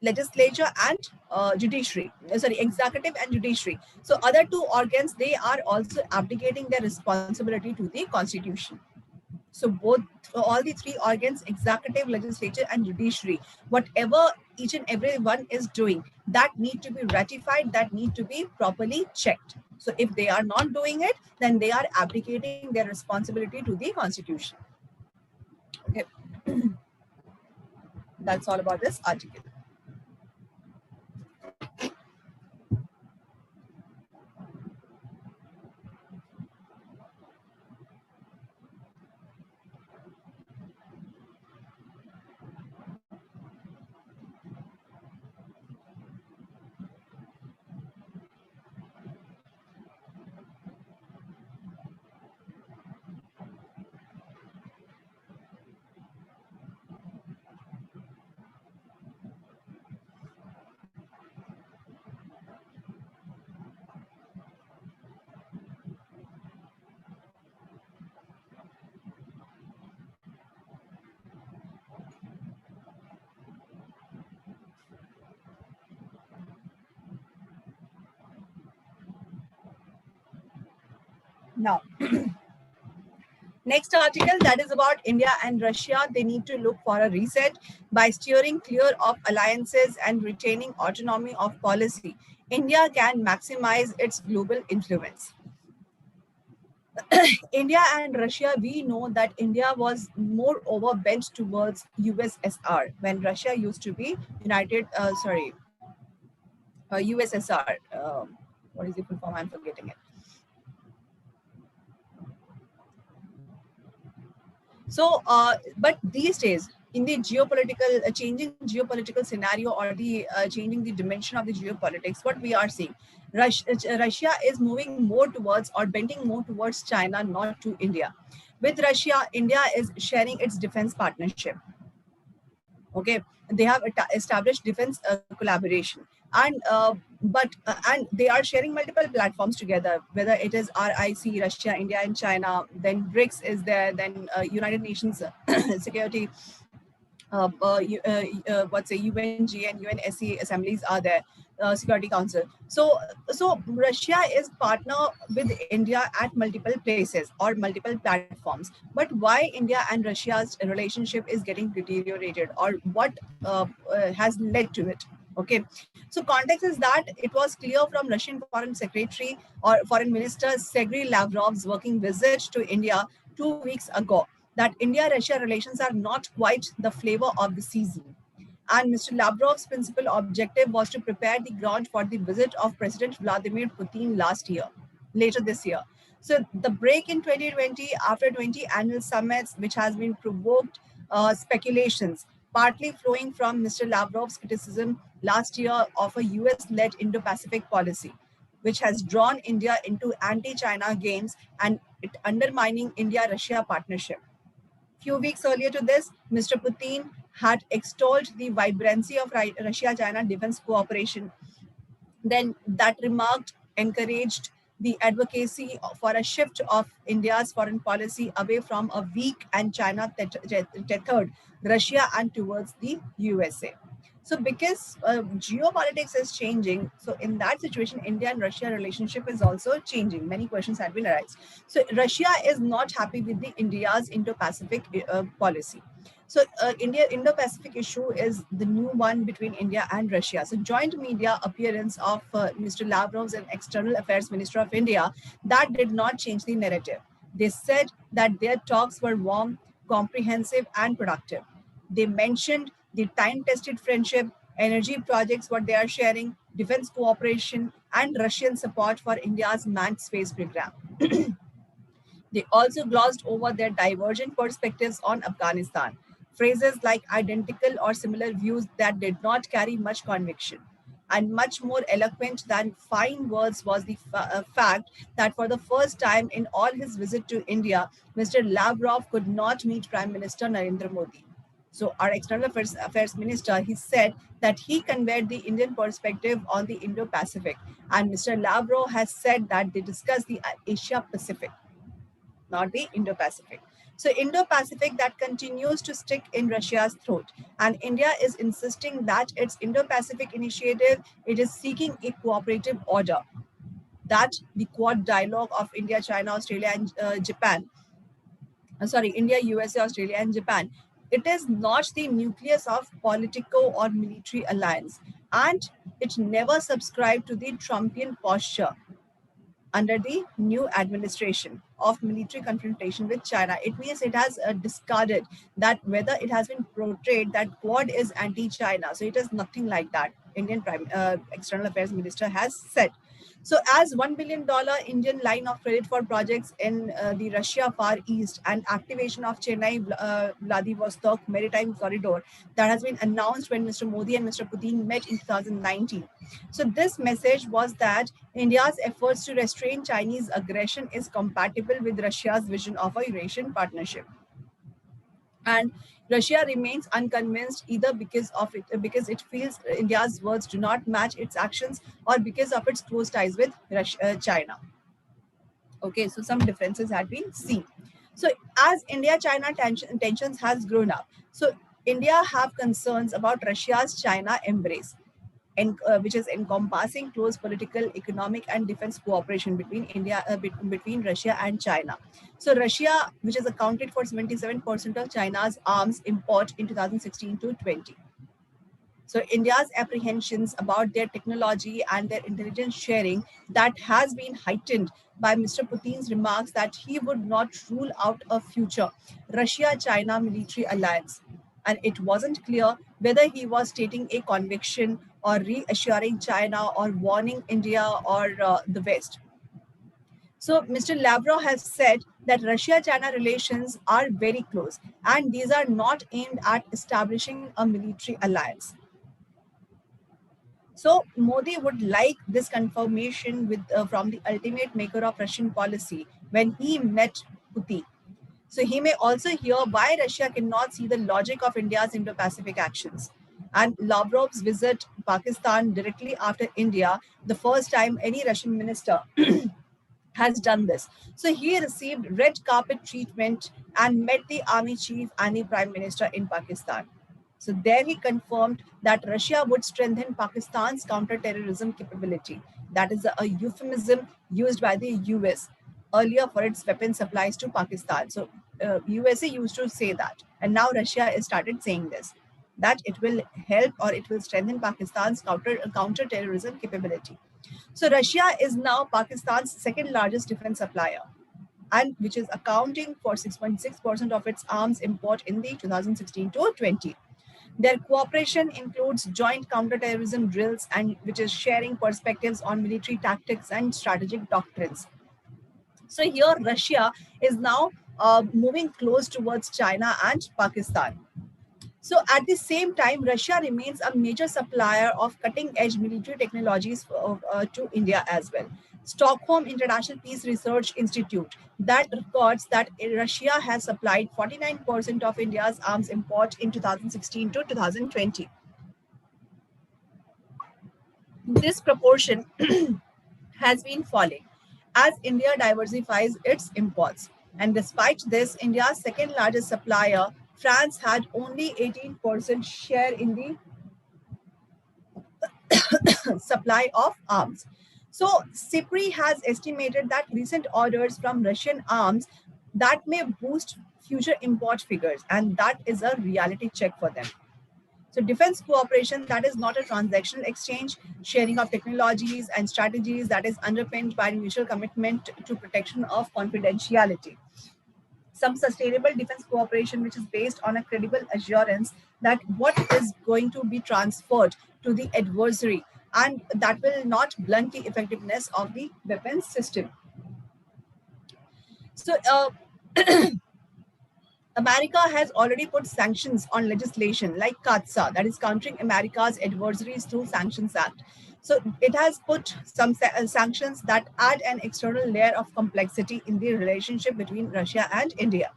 legislature and executive and judiciary. So other 2 organs, they are also abdicating their responsibility to the constitution. So all the 3 organs, executive, legislature and judiciary, whatever each and every one is doing, that need to be ratified, that need to be properly checked. So if they are not doing it, then they are abdicating their responsibility to the constitution. Okay. That's all about this article. Now, next article, that is about India and Russia. They need to look for a reset by steering clear of alliances and retaining autonomy of policy. India can maximize its global influence. India and Russia, we know that India was more over bent towards USSR when Russia used to be USSR. What is the full form? I'm forgetting it. So, but these days, in the geopolitical, changing geopolitical scenario, or the changing the dimension of the geopolitics, what we are seeing, Russia is moving more towards or bending more towards China, not to India. With Russia, India is sharing its defense partnership. Okay, they have established defense collaboration, and and they are sharing multiple platforms together, whether it is RIC, Russia, India and China, then BRICS is there, then United Nations Security, UNG and UNSC assemblies are there, Security Council. So Russia is partner with India at multiple places or multiple platforms. But why India and Russia's relationship is getting deteriorated, or what has led to it? Okay, so context is that it was clear from Russian Foreign Secretary or Foreign Minister Sergei Lavrov's working visit to India 2 weeks ago that India-Russia relations are not quite the flavor of the season. And Mr. Lavrov's principal objective was to prepare the ground for the visit of President Vladimir Putin later this year. So the break in 2020 after 20 annual summits, which has been provoked speculations, partly flowing from Mr. Lavrov's criticism last year of a US-led Indo-Pacific policy, which has drawn India into anti-China games and it undermining India-Russia partnership. Few weeks earlier to this, Mr. Putin had extolled the vibrancy of Russia-China defense cooperation. Then that remark encouraged the advocacy for a shift of India's foreign policy away from a weak and China tethered Russia and towards the USA. So because geopolitics is changing, so in that situation, India and Russia relationship is also changing. Many questions have been arised. So Russia is not happy with the India's Indo-Pacific policy. So Indo-Pacific issue is the new one between India and Russia. So joint media appearance of Mr. Lavrov's and External Affairs Minister of India, that did not change the narrative. They said that their talks were warm, comprehensive, and productive. They mentioned the time-tested friendship, energy projects, what they are sharing, defense cooperation, and Russian support for India's manned space program. They also glossed over their divergent perspectives on Afghanistan. Phrases like identical or similar views that did not carry much conviction. And much more eloquent than fine words was the fact that for the first time in all his visit to India, Mr. Lavrov could not meet Prime Minister Narendra Modi. So our External Affairs Minister, he said that he conveyed the Indian perspective on the Indo-Pacific. And Mr. Lavrov has said that they discussed the Asia-Pacific, not the Indo-Pacific. So Indo-Pacific that continues to stick in Russia's throat. And India is insisting that its Indo-Pacific initiative, it is seeking a cooperative order. That the Quad dialogue of India, China, Australia, and Japan, India, USA, Australia, and Japan, it is not the nucleus of political or military alliance. And it never subscribed to the Trumpian posture under the new administration of military confrontation with China. It means it has discarded that whether it has been portrayed that Quad is anti-China. So it is nothing like that. Indian External Affairs Minister has said. So as $1 billion Indian line of credit for projects in the Russia Far East and activation of Chennai Vladivostok Maritime Corridor that has been announced when Mr. Modi and Mr. Putin met in 2019. So this message was that India's efforts to restrain Chinese aggression is compatible with Russia's vision of a Eurasian partnership. And Russia remains unconvinced either because it feels India's words do not match its actions or because of its close ties with China. Okay, so some differences had been seen. So as India-China tensions has grown up, so India have concerns about Russia's China embrace, which is encompassing close political, economic, and defense cooperation between between Russia and China. So Russia, which is accounted for 77% of China's arms import in 2016 to 20. So India's apprehensions about their technology and their intelligence sharing that has been heightened by Mr. Putin's remarks that he would not rule out a future Russia-China military alliance. And it wasn't clear whether he was stating a conviction or reassuring China or warning India or the West. So Mr. Lavrov has said that Russia-China relations are very close and these are not aimed at establishing a military alliance. So Modi would like this confirmation from the ultimate maker of Russian policy when he met Putin. So he may also hear why Russia cannot see the logic of India's Indo-Pacific actions. And Lavrov's visit Pakistan directly after India, the first time any Russian minister has done this. So he received red carpet treatment and met the army chief and the prime minister in Pakistan. So there he confirmed that Russia would strengthen Pakistan's counter-terrorism capability. That is a euphemism used by the US earlier for its weapon supplies to Pakistan. So USA used to say that, and now Russia has started saying this. that it will help or it will strengthen Pakistan's counter-terrorism capability. So Russia is now Pakistan's second largest defense supplier, and which is accounting for 6.6% of its arms import in the 2016 to 20. Their cooperation includes joint counterterrorism drills and which is sharing perspectives on military tactics and strategic doctrines. So here Russia is now moving close towards China and Pakistan. So at the same time, Russia remains a major supplier of cutting-edge military technologies to India as well. Stockholm International Peace Research Institute that records that Russia has supplied 49% of India's arms import in 2016 to 2020. This proportion has been falling as India diversifies its imports. And despite this, India's second largest supplier, France, had only 18% share in the supply of arms. So CIPRI has estimated that recent orders from Russian arms that may boost future import figures, and that is a reality check for them. So defense cooperation that is not a transactional exchange, sharing of technologies and strategies that is underpinned by mutual commitment to protection of confidentiality. Some sustainable defense cooperation which is based on a credible assurance that what is going to be transferred to the adversary and that will not blunt the effectiveness of the weapons system. So America has already put sanctions on legislation like CATSA, that is Countering America's Adversaries Through Sanctions Act. So it has put some sanctions that add an external layer of complexity in the relationship between Russia and India.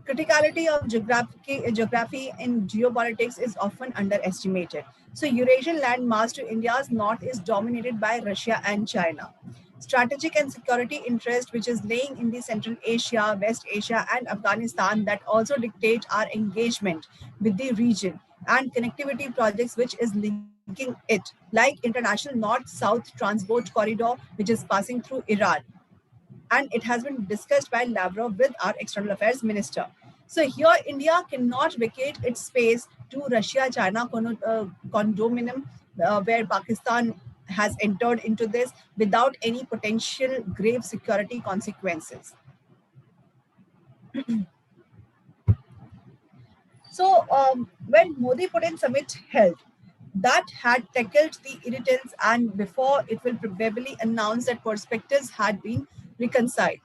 Criticality of geography in geopolitics is often underestimated. So Eurasian landmass to India's north is dominated by Russia and China. Strategic and security interest, which is laying in the Central Asia, West Asia, and Afghanistan, that also dictate our engagement with the region, and connectivity projects, which is linking it, like international north-south transport corridor, which is passing through Iran, and it has been discussed by Lavrov with our external affairs minister. So here, India cannot vacate its space to Russia-China condominium, where Pakistan has entered into this without any potential grave security consequences. So when Modi-Putin summit held, that had tackled the irritants, and before it will probably announce that perspectives had been reconciled.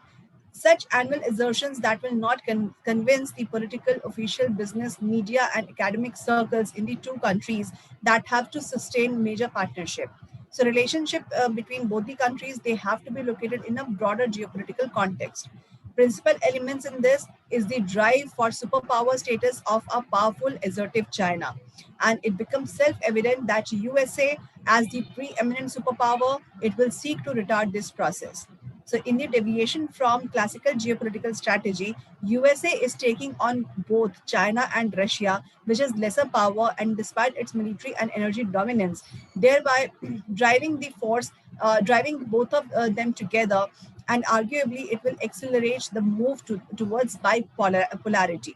Such annual assertions that will not convince the political, official, business, media, and academic circles in the two countries that have to sustain major partnership. So relationship between both the countries, they have to be located in a broader geopolitical context. Principal elements in this is the drive for superpower status of a powerful, assertive China. And it becomes self-evident that USA, as the preeminent superpower, it will seek to retard this process. So in the deviation from classical geopolitical strategy, USA is taking on both China and Russia, which is lesser power and despite its military and energy dominance, thereby driving both of them together, and arguably it will accelerate the move towards bipolarity.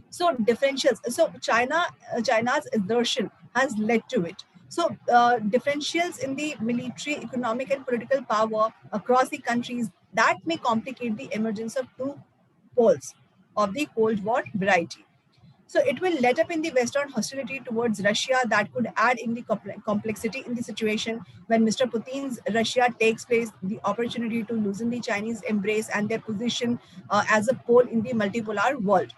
So differentials. So China's assertion has led to it. So differentials in the military, economic, and political power across the countries that may complicate the emergence of two poles of the Cold War variety. So it will let up in the Western hostility towards Russia that could add in the complexity in the situation when Mr. Putin's Russia takes place, the opportunity to loosen the Chinese embrace and their position as a pole in the multipolar world.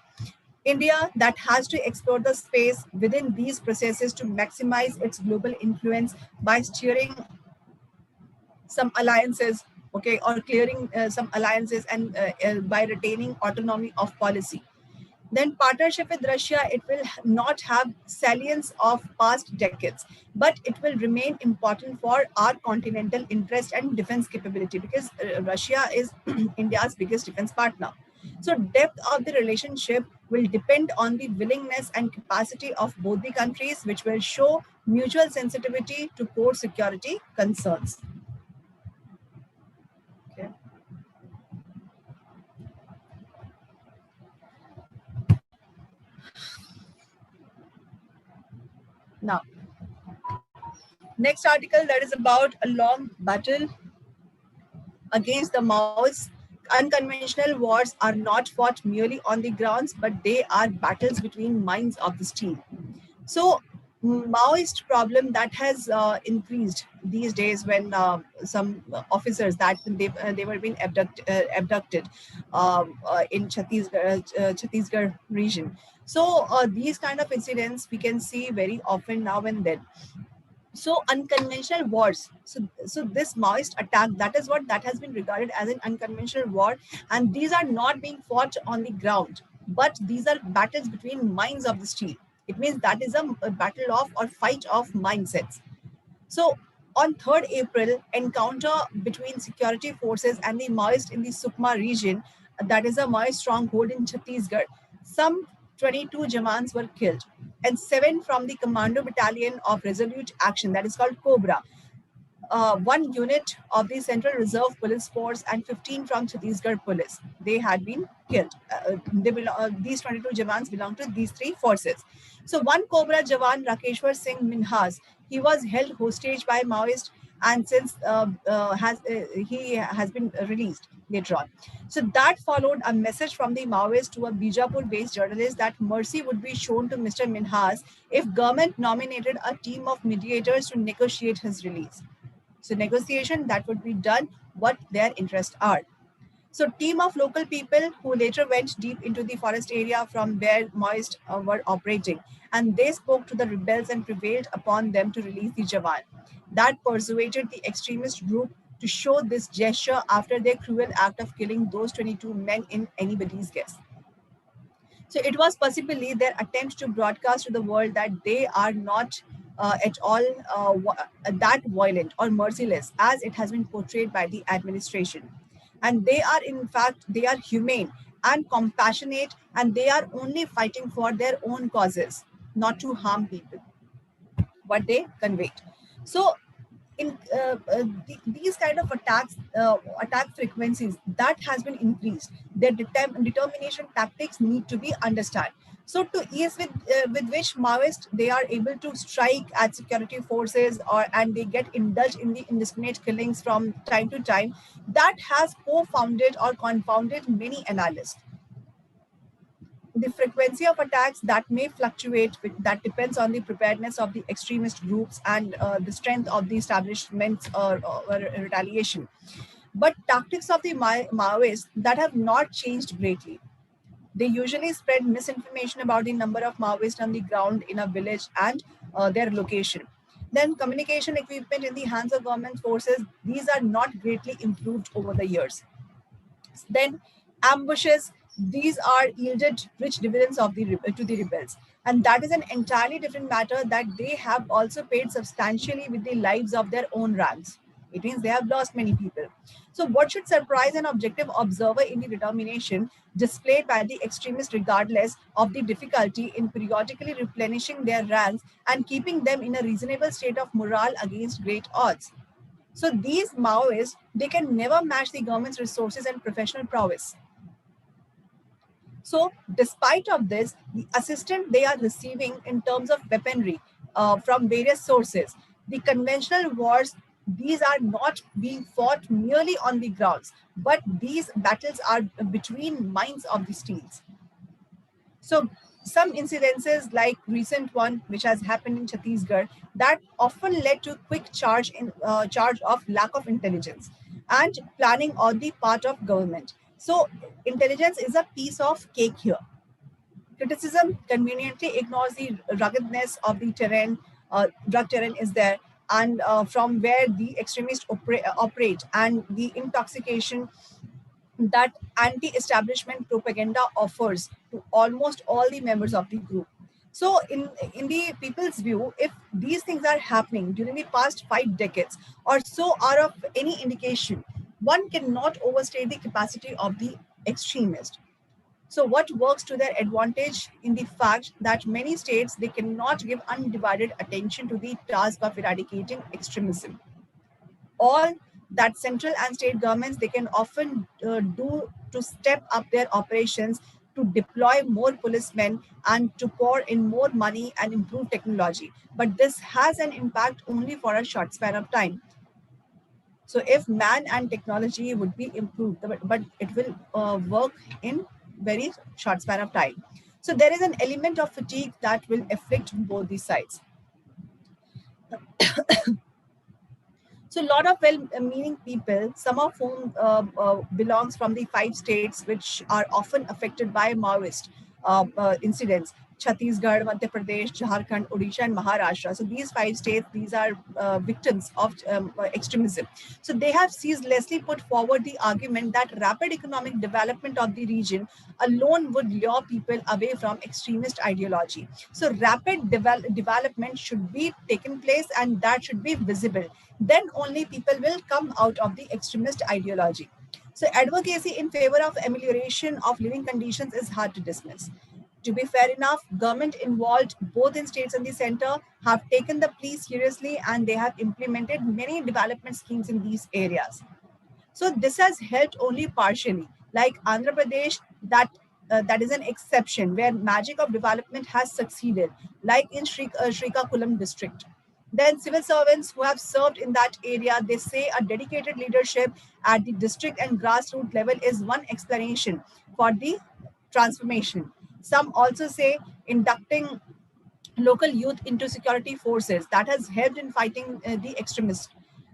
India that has to explore the space within these processes to maximize its global influence by steering some alliances, okay, or clearing some alliances and by retaining autonomy of policy. Then partnership with Russia, it will not have salience of past decades, but it will remain important for our continental interest and defense capability because Russia is India's biggest defense partner. So depth of the relationship will depend on the willingness and capacity of both the countries, which will show mutual sensitivity to core security concerns. Okay. Now, next article that is about a long battle against the Maoists. Unconventional wars are not fought merely on the grounds, but they are battles between minds of the steel. So, Maoist problem that has increased these days when some officers that they were being abducted in Chhattisgarh region. So these kind of incidents we can see very often now and then. So unconventional wars, so this Maoist attack, that is what that has been regarded as an unconventional war, and these are not being fought on the ground, but these are battles between minds of the steel. It means that is a battle of or fight of mindsets. So on 3rd April, encounter between security forces and the Maoist in the Sukma region, that is a Maoist stronghold in Chhattisgarh. Some 22 Jamans were killed, and 7 from the Commando Battalion of Resolute Action, that is called Cobra, 1 unit of the Central Reserve Police Force, and 15 from Chhattisgarh Police. They had been killed. These 22 Jawans belong to these three forces. So one Cobra Jawan, Rakeshwar Singh Minhas, he was held hostage by Maoist, and since he has been released later on. So that followed a message from the Maoist to a Bijapur-based journalist that mercy would be shown to Mr. Minhas if government nominated a team of mediators to negotiate his release. So negotiation that would be done what their interests are. So team of local people who later went deep into the forest area from where Maoists were operating, and they spoke to the rebels and prevailed upon them to release the Jawan. That persuaded the extremist group to show this gesture after their cruel act of killing those 22 men in anybody's guess. So it was possibly their attempt to broadcast to the world that they are not at all that violent or merciless as it has been portrayed by the administration. And they are, in fact, they are humane and compassionate, and they are only fighting for their own causes, not to harm people, what they conveyed. So in these kind of attacks, attack frequencies that has been increased, their determination tactics need to be understood. So to ease with which Maoists they are able to strike at security forces, or and they get indulged in the indiscriminate killings from time to time, that has co-founded or confounded many analysts. The frequency of attacks that may fluctuate, that depends on the preparedness of the extremist groups and the strength of the establishments or retaliation. But tactics of the Maoists that have not changed greatly. They usually spread misinformation about the number of Maoists on the ground in a village and their location. Then communication equipment in the hands of government forces, these are not greatly improved over the years. Then ambushes, these are yielded rich dividends of to the rebels, and that is an entirely different matter, that they have also paid substantially with the lives of their own ranks. It means they have lost many people. So what should surprise an objective observer in the determination displayed by the extremists, regardless of the difficulty in periodically replenishing their ranks and keeping them in a reasonable state of morale against great odds. So these Maoists, they can never match the government's resources and professional prowess. So despite of this, the assistance they are receiving in terms of weaponry from various sources, the conventional wars, these are not being fought merely on the grounds, but these battles are between minds of the steels. So some incidences like recent one which has happened in Chhattisgarh, that often led to quick charge of lack of intelligence and planning on the part of government. So intelligence is a piece of cake here. Criticism conveniently ignores the ruggedness of the terrain. Drug terrain is there, and from where the extremists operate, and the intoxication that anti-establishment propaganda offers to almost all the members of the group. So in the people's view, if these things are happening during the past 5 decades or so are of any indication, one cannot overstate the capacity of the extremist. So what works to their advantage in the fact that many states, they cannot give undivided attention to the task of eradicating extremism. All that central and state governments, they can often do to step up their operations, to deploy more policemen and to pour in more money and improve technology. But this has an impact only for a short span of time. So if man and technology would be improved, but it will work in very short span of time. So there is an element of fatigue that will affect both these sides. So a lot of well-meaning people, some of whom belongs from the 5 states which are often affected by Maoist incidents: Chhattisgarh, Madhya Pradesh, Jharkhand, Odisha, and Maharashtra. So these 5 states, these are victims of extremism. So they have ceaselessly put forward the argument that rapid economic development of the region alone would lure people away from extremist ideology. So rapid development should be taken place, and that should be visible. Then only people will come out of the extremist ideology. So advocacy in favor of amelioration of living conditions is hard to dismiss. To be fair enough, government involved both in states and the center have taken the plea seriously, and they have implemented many development schemes in these areas. So this has helped only partially. Like Andhra Pradesh, that is an exception where magic of development has succeeded, like in Srikakulam district. Then civil servants who have served in that area, they say a dedicated leadership at the district and grassroots level is one explanation for the transformation. Some also say inducting local youth into security forces that has helped in fighting the extremists.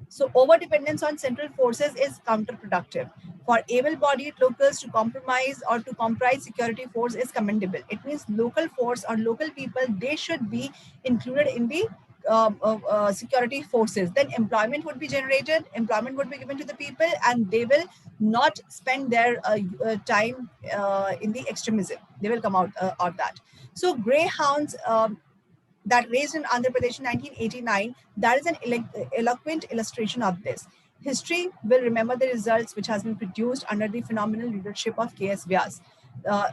So over dependence on central forces is counterproductive. For able-bodied locals to compromise or to comprise security force is commendable. It means local force or local people, they should be included in the security forces. Then employment would be generated, employment would be given to the people, and they will not spend their time in the extremism. They will come out of that. So greyhounds that raised in Andhra Pradesh in 1989, that is an eloquent illustration of this. History will remember the results which has been produced under the phenomenal leadership of K.S. Vyas.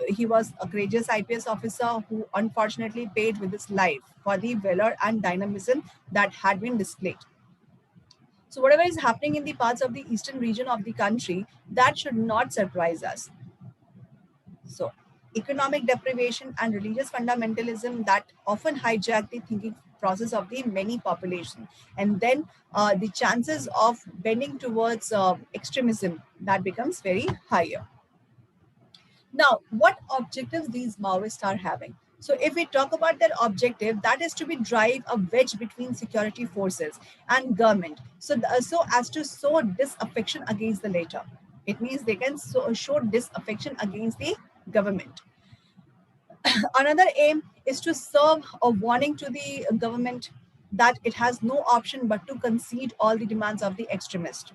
He was a courageous IPS officer who unfortunately paid with his life for the valor and dynamism that had been displayed. So whatever is happening in the parts of the eastern region of the country, that should not surprise us. So economic deprivation and religious fundamentalism that often hijack the thinking process of the many population, and then the chances of bending towards extremism, that becomes very higher. Now, what objectives these Maoists are having? So if we talk about their objective, that is to be drive a wedge between security forces and government, so as to sow disaffection against the latter. It means they can show disaffection against the government. Another aim is to serve a warning to the government that it has no option but to concede all the demands of the extremist.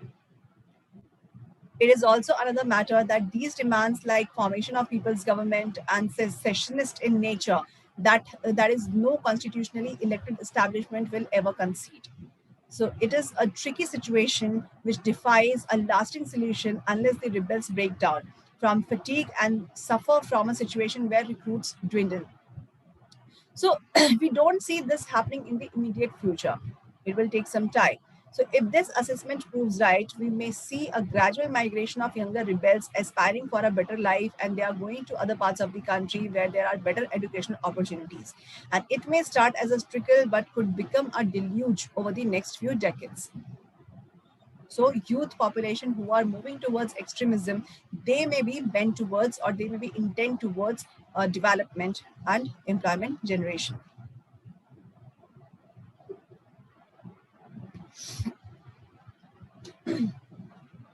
It is also another matter that these demands, like formation of people's government and secessionist in nature, that is no constitutionally elected establishment will ever concede. So it is a tricky situation which defies a lasting solution unless the rebels break down from fatigue and suffer from a situation where recruits dwindle. So we don't see this happening in the immediate future. It will take some time. So if this assessment proves right, we may see a gradual migration of younger rebels aspiring for a better life, and they are going to other parts of the country where there are better educational opportunities. And it may start as a trickle but could become a deluge over the next few decades. So youth population who are moving towards extremism, they may be bent towards, or they may be intent towards development and employment generation.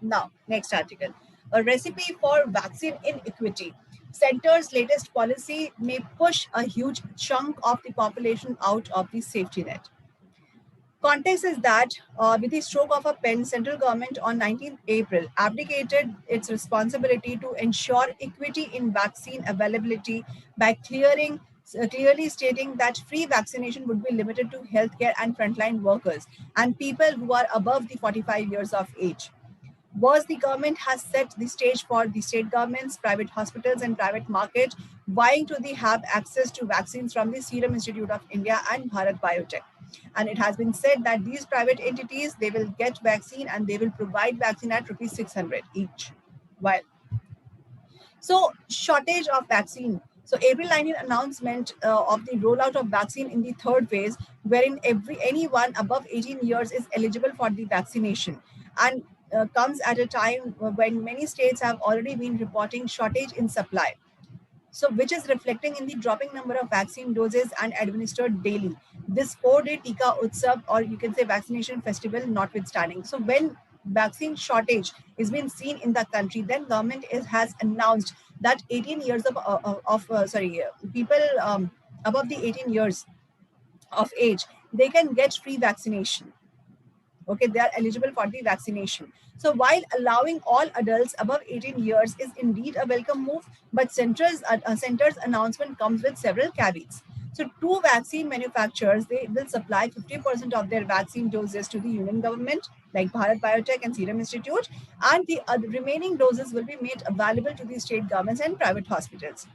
Now, next article. A recipe for vaccine inequity. Center's latest policy may push a huge chunk of the population out of the safety net. Context is that with the stroke of a pen, central government on 19th April abdicated its responsibility to ensure equity in vaccine availability by clearly stating that free vaccination would be limited to healthcare and frontline workers and people who are above the 45 years of age. Was the government has set the stage for the state governments, private hospitals, and private market vying to have access to vaccines from the Serum Institute of India and Bharat Biotech. And it has been said that these private entities, they will get vaccine and they will provide vaccine at rupees 600 each. While So shortage of vaccine. So April 19 announcement of the rollout of vaccine in the third phase, wherein anyone above 18 years is eligible for the vaccination, and comes at a time when many states have already been reporting shortage in supply. So which is reflecting in the dropping number of vaccine doses and administered daily. This 4-day Tika Utsav, or you can say vaccination festival, notwithstanding. So when vaccine shortage is being seen in the country, then government has announced that 18 years people above the 18 years of age, they can get free vaccination. Okay, they are eligible for the vaccination. So while allowing all adults above 18 years is indeed a welcome move, but center's announcement comes with several caveats. So two vaccine manufacturers, they will supply 50% of their vaccine doses to the union government, like Bharat Biotech and Serum Institute, and the remaining doses will be made available to the state governments and private hospitals.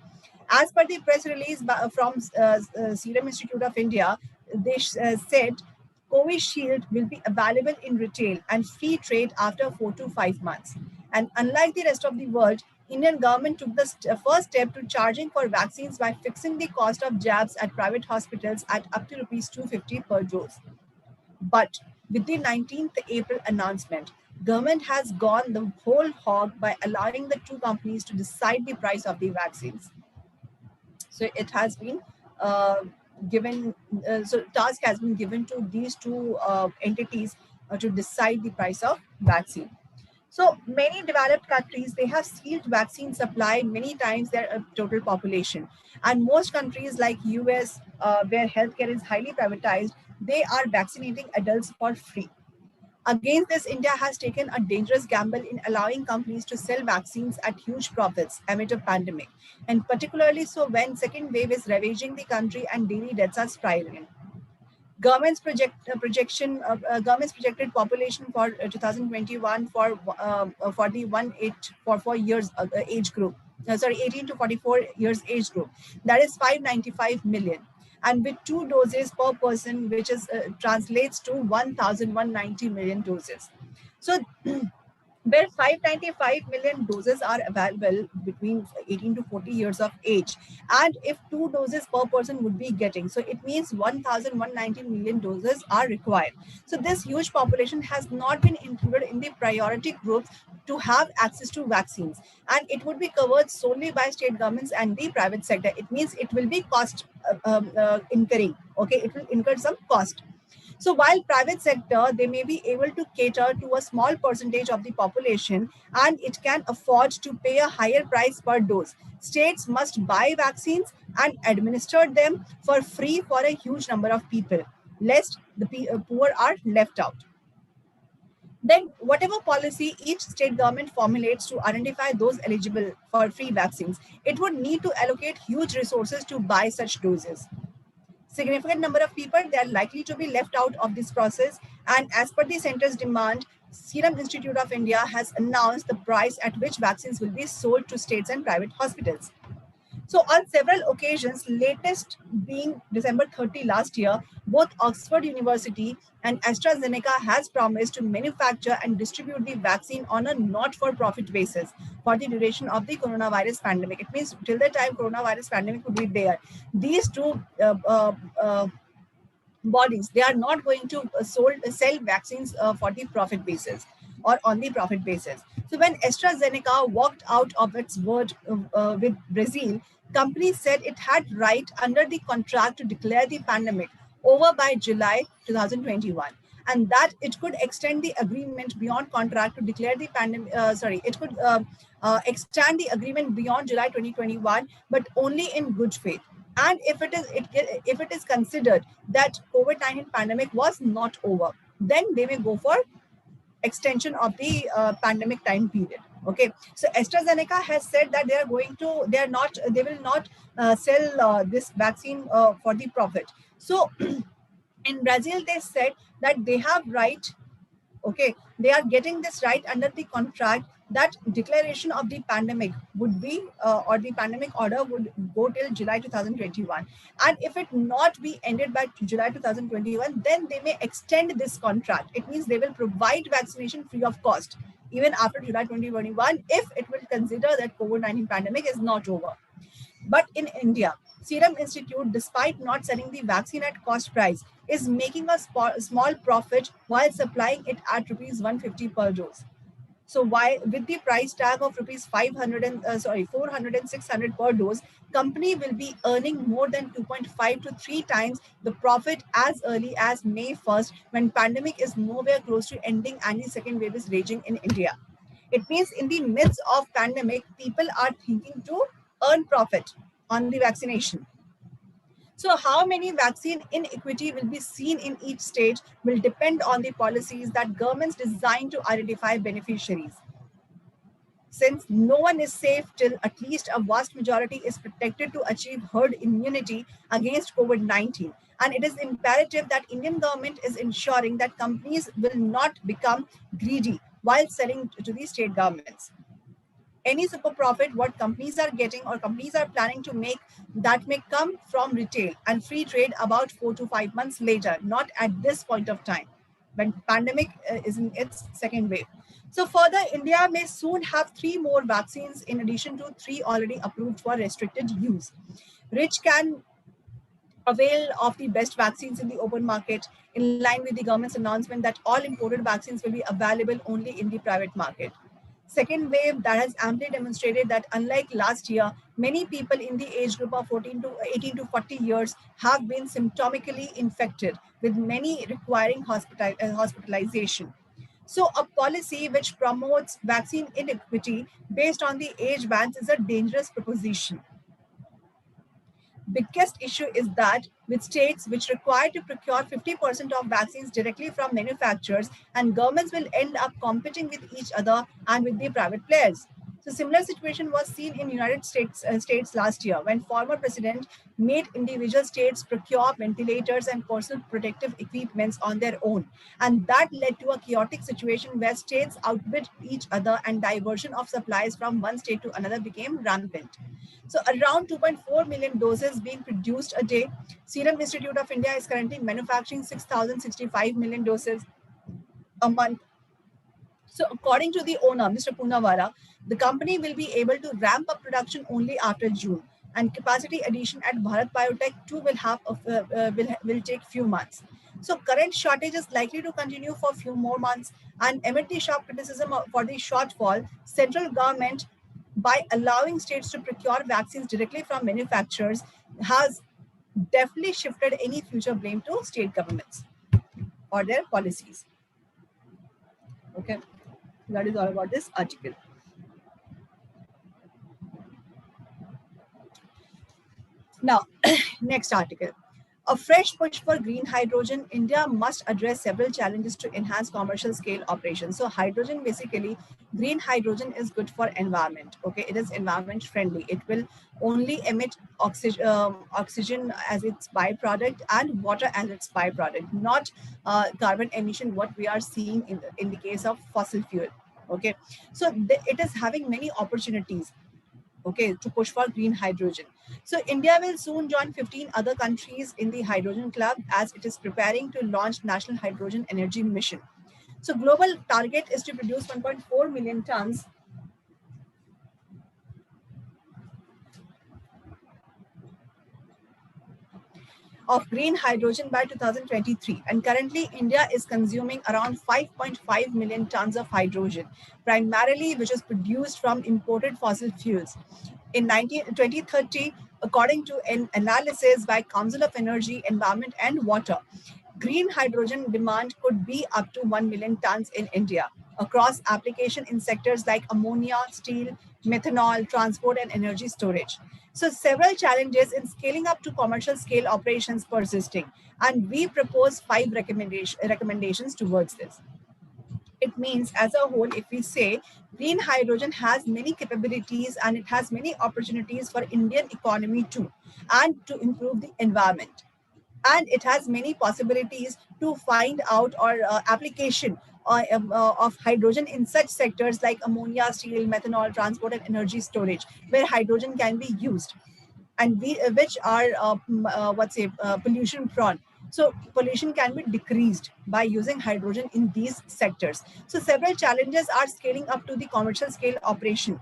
As per the press release from Serum Institute of India, they said Covishield will be available in retail and free trade after 4 to 5 months. And unlike the rest of the world, Indian government took the first step to charging for vaccines by fixing the cost of jabs at private hospitals at up to rupees 250 per dose. But with the 19th April announcement, government has gone the whole hog by allowing the two companies to decide the price of the vaccines. So it has been uh, given, so task has been given to these two entities to decide the price of vaccine. So many developed countries, they have sealed vaccine supply many times their total population. And most countries like US, where healthcare is highly privatized, they are vaccinating adults for free. Against this, India has taken a dangerous gamble in allowing companies to sell vaccines at huge profits amid a pandemic, and particularly so when second wave is ravaging the country and daily deaths are spiraling. Government's projected population for 2021 for the 4 years age group, 18 to 44 years age group, that is 595 million, and with two doses per person, which is translates to 1,190 million doses. So where 595 million doses are available between 18 to 40 years of age, and if two doses per person would be getting, so it means 1,190 million doses are required. So this huge population has not been included in the priority groups to have access to vaccines, and it would be covered solely by state governments and the private sector. It means it will be cost incurring. Okay, it will incur some cost. So while private sector, they may be able to cater to a small percentage of the population, and it can afford to pay a higher price per dose, states must buy vaccines and administer them for free for a huge number of people, lest the poor are left out. Then whatever policy each state government formulates to identify those eligible for free vaccines, it would need to allocate huge resources to buy such doses. Significant number of people, they are likely to be left out of this process, and as per the center's demand, Serum Institute of India has announced the price at which vaccines will be sold to states and private hospitals. So on several occasions, latest being December 30 last year, both Oxford University and AstraZeneca has promised to manufacture and distribute the vaccine on a not-for-profit basis for the duration of the coronavirus pandemic. It means till the time coronavirus pandemic would be there, these two bodies, they are not going to sell vaccines for the profit basis or on the profit basis. So when AstraZeneca walked out of its word with Brazil, company said it had right under the contract to declare the pandemic over by July 2021, and that it could extend the agreement beyond contract to declare the pandemic. It could extend the agreement beyond July 2021, but only in good faith. And if it is considered that COVID-19 pandemic was not over, then they may go for extension of the pandemic time period. Okay, so AstraZeneca has said that they will not sell this vaccine for the profit. So in Brazil, they said that they have right Okay, they are getting this right under the contract that declaration of the pandemic would be or the pandemic order would go till July 2021, and if it not be ended by July 2021, then they may extend this contract. It means they will provide vaccination free of cost even after July 2021 if it will consider that COVID-19 pandemic is not over. But in India, Serum Institute, despite not selling the vaccine at cost price, is making a small profit while supplying it at rupees 150 per dose. So why, with the price tag of rupees 500 and 400 and 600 per dose, company will be earning more than 2.5 to 3 times the profit as early as May 1st, when pandemic is nowhere close to ending and the second wave is raging in India. It means in the midst of pandemic, people are thinking to earn profit on the vaccination. So how many vaccine inequity will be seen in each state will depend on the policies that governments design to identify beneficiaries. Since no one is safe till at least a vast majority is protected to achieve herd immunity against COVID-19. And it is imperative that Indian government is ensuring that companies will not become greedy while selling to the state governments. Any super profit what companies are getting or companies are planning to make, that may come from retail and free trade about 4 to 5 months later, not at this point of time when pandemic is in its second wave. So further, India may soon have 3 more vaccines in addition to 3 already approved for restricted use. Rich can avail of the best vaccines in the open market in line with the government's announcement that all imported vaccines will be available only in the private market. Second wave that has amply demonstrated that unlike last year, many people in the age group of 14 to 18 to 40 years have been symptomically infected, with many requiring hospitalization. So a policy which promotes vaccine inequity based on the age bands is a dangerous proposition. Biggest issue is that with states which require to procure 50% of vaccines directly from manufacturers, and governments will end up competing with each other and with the private players. So similar situation was seen in United States last year when former president made individual states procure ventilators and personal protective equipments on their own, and that led to a chaotic situation where states outbid each other and diversion of supplies from one state to another became rampant. So around 2.4 million doses being produced a day. Serum Institute of India is currently manufacturing 6,065 million doses a month. So according to the owner, Mr. Poonawalla, the company will be able to ramp up production only after June, and capacity addition at Bharat Biotech too will take few months. So current shortage is likely to continue for few more months, and amid the sharp criticism for the shortfall, central government, by allowing states to procure vaccines directly from manufacturers, has definitely shifted any future blame to state governments or their policies. Okay, that is all about this article. Now, next article. A fresh push for green hydrogen. India must address several challenges to enhance commercial scale operations. So hydrogen, basically, green hydrogen is good for environment. Okay, it is environment friendly. It will only emit oxygen as its byproduct and water as its byproduct, not carbon emission, what we are seeing in the case of fossil fuel. Okay, so it is having many opportunities, okay, to push for green hydrogen. So India will soon join 15 other countries in the hydrogen club as it is preparing to launch national hydrogen energy mission. So global target is to produce 1.4 million tons of green hydrogen by 2023, and currently India is consuming around 5.5 million tons of hydrogen, primarily which is produced from imported fossil fuels. In 2030, according to an analysis by Council of Energy, Environment and Water, green hydrogen demand could be up to 1 million tons in India across application in sectors like ammonia, steel, methanol, transport and energy storage. So several challenges in scaling up to commercial scale operations persisting, and we propose 5 recommendations towards this. It means as a whole, if we say green hydrogen has many capabilities and it has many opportunities for Indian economy too, and to improve the environment. And it has many possibilities to find out or application of hydrogen in such sectors like ammonia, steel, methanol, transport, and energy storage, where hydrogen can be used, and which are pollution prone. So pollution can be decreased by using hydrogen in these sectors. So several challenges are scaling up to the commercial scale operation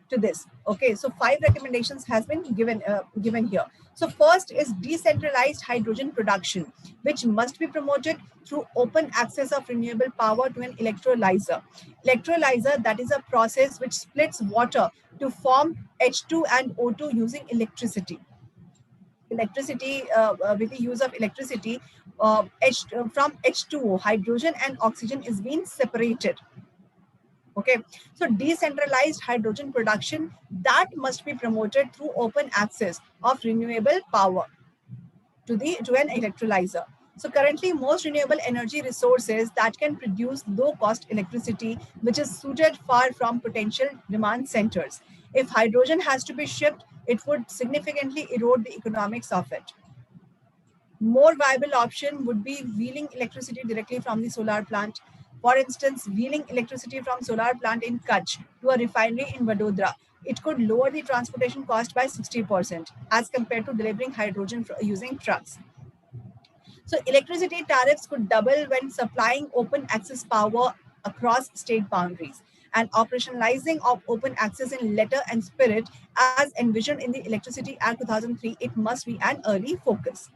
to this. Okay, so 5 recommendations has been given here. So first is decentralized hydrogen production, which must be promoted through open access of renewable power to an electrolyzer. Electrolyzer, that is a process which splits water to form H2 and O2 using electricity. With the use of electricity, from H2O, hydrogen and oxygen is being separated. Okay, so decentralized hydrogen production, that must be promoted through open access of renewable power to an electrolyzer. So currently, most renewable energy resources that can produce low-cost electricity, which is suited far from potential demand centers. If hydrogen has to be shipped, it would significantly erode the economics of it. More viable option would be wheeling electricity directly from the solar plant. For instance, wheeling electricity from solar plant in Kutch to a refinery in Vadodara. It could lower the transportation cost by 60% as compared to delivering hydrogen using trucks. So electricity tariffs could double when supplying open access power across state boundaries. And operationalizing of open access in letter and spirit as envisioned in the Electricity Act 2003, it must be an early focus.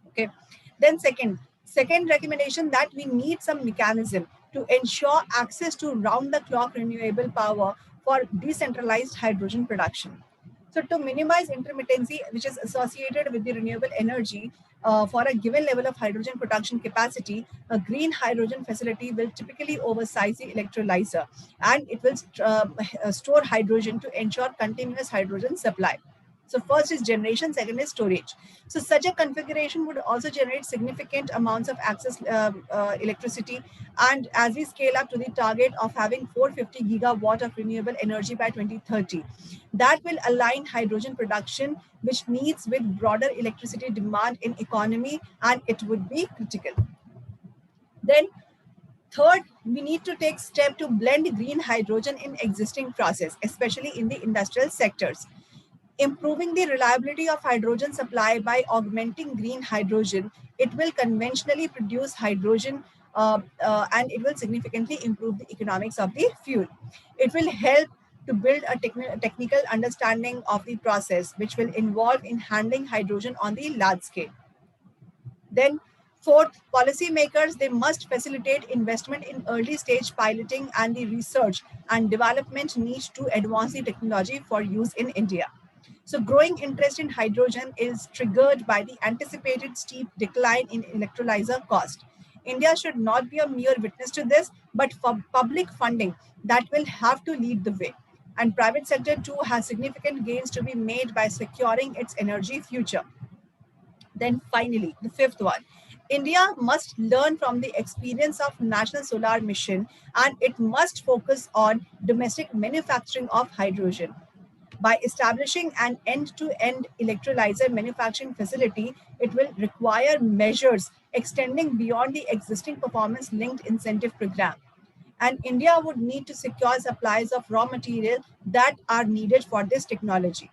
Okay. Then second recommendation, that we need some mechanism to ensure access to round-the-clock renewable power for decentralized hydrogen production. So to minimize intermittency, which is associated with the renewable energy, for a given level of hydrogen production capacity, a green hydrogen facility will typically oversize the electrolyzer, and it will store hydrogen to ensure continuous hydrogen supply. So first is generation, second is storage. So such a configuration would also generate significant amounts of access electricity. And as we scale up to the target of having 450 gigawatt of renewable energy by 2030, that will align hydrogen production, which needs with broader electricity demand in economy, and it would be critical. Then third, we need to take step to blend green hydrogen in existing process, especially in the industrial sectors. Improving the reliability of hydrogen supply by augmenting green hydrogen, it will conventionally produce hydrogen, and it will significantly improve the economics of the fuel. It will help to build a technical understanding of the process, which will involve in handling hydrogen on the large scale. Then fourth, policymakers, they must facilitate investment in early stage piloting, and the research and development need to advance the technology for use in India. So growing interest in hydrogen is triggered by the anticipated steep decline in electrolyzer cost. India should not be a mere witness to this, but for public funding that will have to lead the way. And private sector too has significant gains to be made by securing its energy future. Then finally, the fifth one, India must learn from the experience of National Solar Mission, and it must focus on domestic manufacturing of hydrogen. By establishing an end-to-end electrolyzer manufacturing facility, it will require measures extending beyond the existing performance-linked incentive program. And India would need to secure supplies of raw material that are needed for this technology.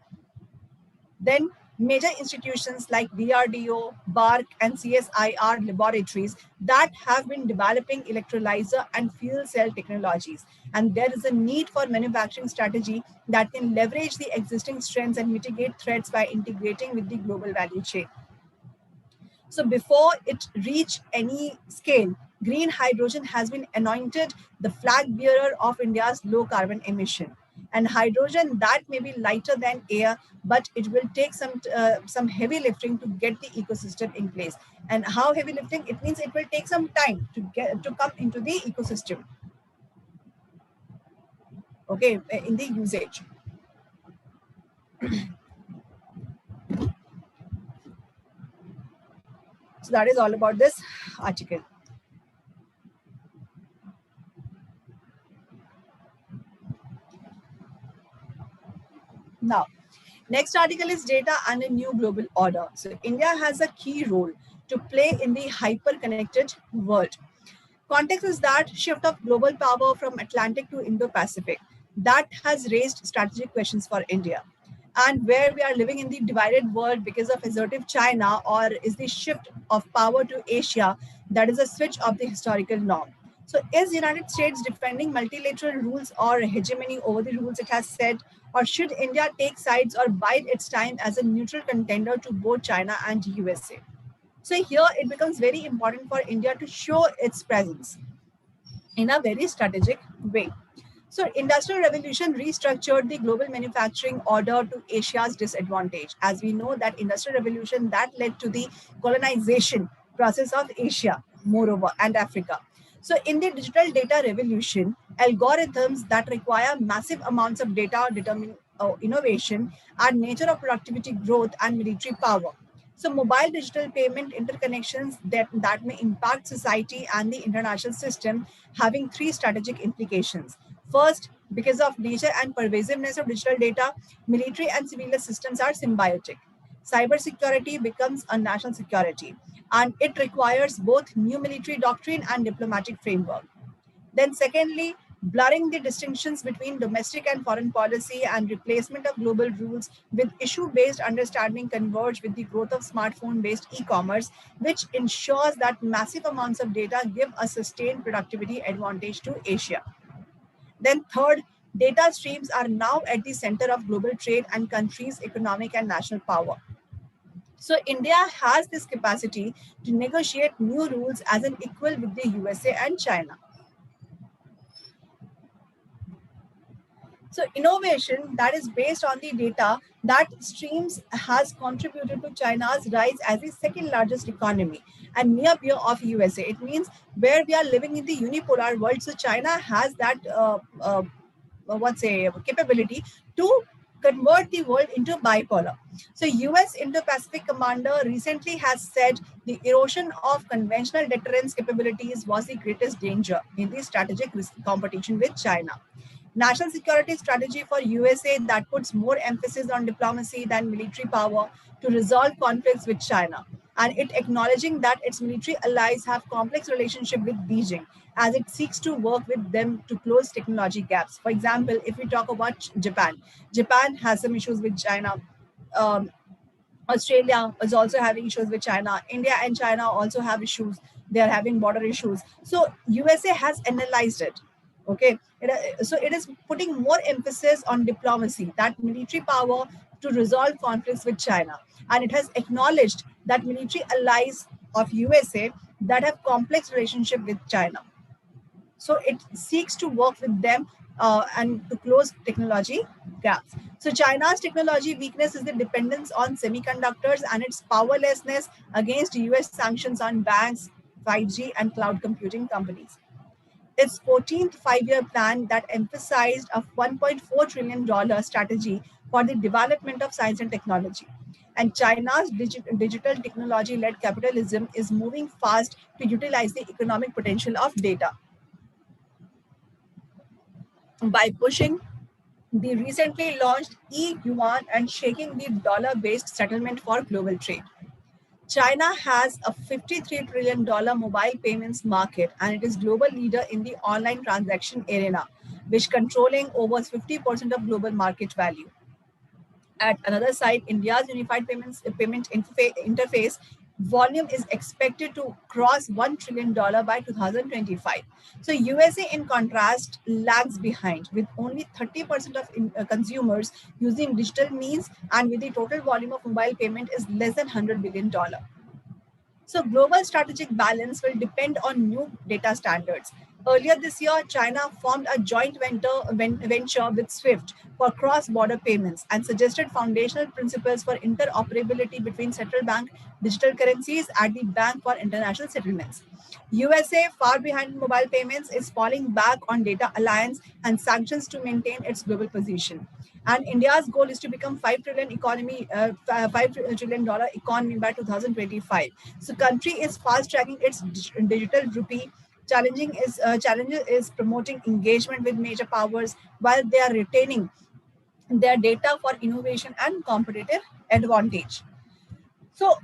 Then major institutions like DRDO, BARC, and CSIR laboratories that have been developing electrolyzer and fuel cell technologies. And there is a need for manufacturing strategy that can leverage the existing strengths and mitigate threats by integrating with the global value chain. So before it reach any scale, green hydrogen has been anointed the flag bearer of India's low carbon emission. And hydrogen, that may be lighter than air, but it will take some heavy lifting to get the ecosystem in place. And how heavy lifting? It means it will take some time to come into the ecosystem. Okay, in the usage. So that is all about this article. Now, next article is data and a new global order. So India has a key role to play in the hyper-connected world. Context is that shift of global power from Atlantic to Indo-Pacific that has raised strategic questions for India. And where we are living in the divided world because of assertive China, or is the shift of power to Asia that is a switch of the historical norm. So is United States defending multilateral rules or hegemony over the rules it has set, or should India take sides or bide its time as a neutral contender to both China and USA? So here it becomes very important for India to show its presence in a very strategic way. So industrial revolution restructured the global manufacturing order to Asia's disadvantage. As we know that industrial revolution that led to the colonization process of Asia, moreover, and Africa. So in the digital data revolution, algorithms that require massive amounts of data determine innovation and nature of productivity growth and military power. So mobile digital payment interconnections that may impact society and the international system, having three strategic implications. First, because of nature and pervasiveness of digital data, military and civilian systems are symbiotic. Cybersecurity becomes a national security, and it requires both new military doctrine and diplomatic framework. Then, secondly, blurring the distinctions between domestic and foreign policy and replacement of global rules with issue based understanding converge with the growth of smartphone based e commerce, which ensures that massive amounts of data give a sustained productivity advantage to Asia. Then, third, data streams are now at the center of global trade and countries' economic and national power. So India has this capacity to negotiate new rules as an equal with the USA and China. So innovation that is based on the data that streams has contributed to China's rise as the second largest economy and near peer of USA. It means where we are living in the unipolar world, so China has that what's a capability to convert the world into bipolar. So US Indo-Pacific Commander recently has said the erosion of conventional deterrence capabilities was the greatest danger in the strategic competition with China. National security strategy for USA that puts more emphasis on diplomacy than military power to resolve conflicts with China, and it acknowledging that its military allies have complex relationship with Beijing as it seeks to work with them to close technology gaps. For example, if we talk about Japan, Japan has some issues with China. Um, Australia is also having issues with China. India and China also have issues. They are having border issues. So USA has analyzed it. Okay, so it is putting more emphasis on diplomacy, that military power to resolve conflicts with China, and it has acknowledged that military allies of USA that have complex relationship with China. So it seeks to work with them and to close technology gaps. So China's technology weakness is the dependence on semiconductors and its powerlessness against US sanctions on banks, 5G, and cloud computing companies. Its 14th five-year plan that emphasized a $1.4 trillion strategy for the development of science and technology. And China's digital technology-led capitalism is moving fast to utilize the economic potential of data by pushing the recently launched e-yuan and shaking the dollar-based settlement for global trade. China has a $53 trillion mobile payments market, and it is global leader in the online transaction arena, which controlling over 50% of global market value. At another side, India's unified payment interface volume is expected to cross $1 trillion by 2025. So USA, in contrast, lags behind with only 30% of consumers using digital means, and with the total volume of mobile payment is less than $100 billion. So global strategic balance will depend on new data standards. Earlier this year, China formed a joint venture with SWIFT for cross-border payments and suggested foundational principles for interoperability between central bank digital currencies at the Bank for International Settlements. USA, far behind in mobile payments, is falling back on data alliance and sanctions to maintain its global position. And India's goal is to become $5 trillion economy by 2025. So, country is fast tracking its digital rupee. Challenges is promoting engagement with major powers while they are retaining their data for innovation and competitive advantage. So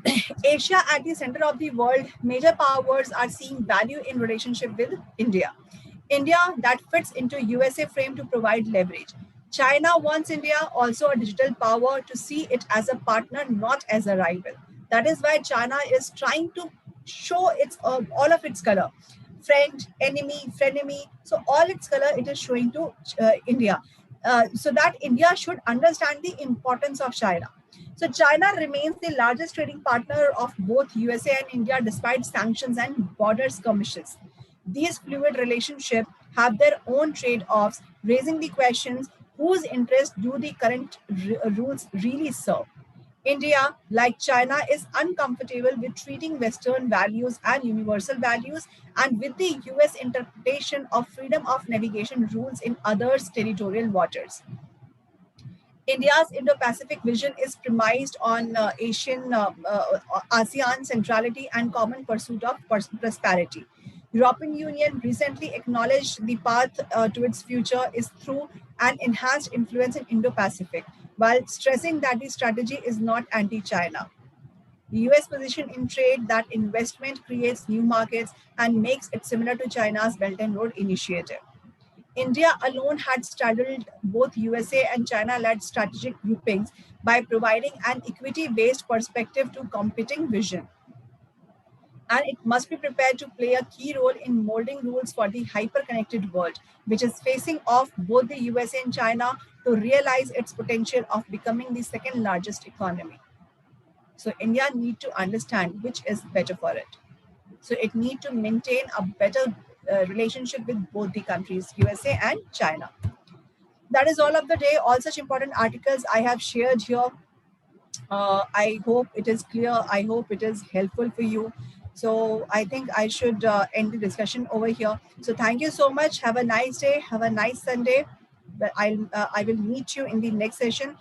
Asia at the center of the world, major powers are seeing value in relationship with India. India that fits into USA frame to provide leverage. China wants India, also a digital power, to see it as a partner, not as a rival. That is why China is trying to show its all of its color, friend, enemy, frenemy. So all its color it is showing to India, so that India should understand the importance of China. So China remains the largest trading partner of both USA and India despite sanctions and border skirmishes. These fluid relationships have their own trade-offs, raising the questions whose interests do the current rules really serve. India, like China, is uncomfortable with treating Western values and universal values and with the US interpretation of freedom of navigation rules in others' territorial waters. India's Indo-Pacific vision is premised on ASEAN centrality and common pursuit of prosperity. European Union recently acknowledged the path to its future is through an enhanced influence in Indo-Pacific, while stressing that the strategy is not anti-China. The US position in trade that investment creates new markets and makes it similar to China's Belt and Road Initiative. India alone had straddled both USA and China led strategic groupings by providing an equity based perspective to competing vision. And it must be prepared to play a key role in molding rules for the hyper-connected world, which is facing off both the USA and China to realize its potential of becoming the second largest economy. So India need to understand which is better for it. So it need to maintain a better relationship with both the countries, USA and China. That is all of the day. All such important articles I have shared here. I hope it is clear. I hope it is helpful for you. So I think I should end the discussion over here. So thank you so much. Have a nice day. Have a nice Sunday. But I will meet you in the next session.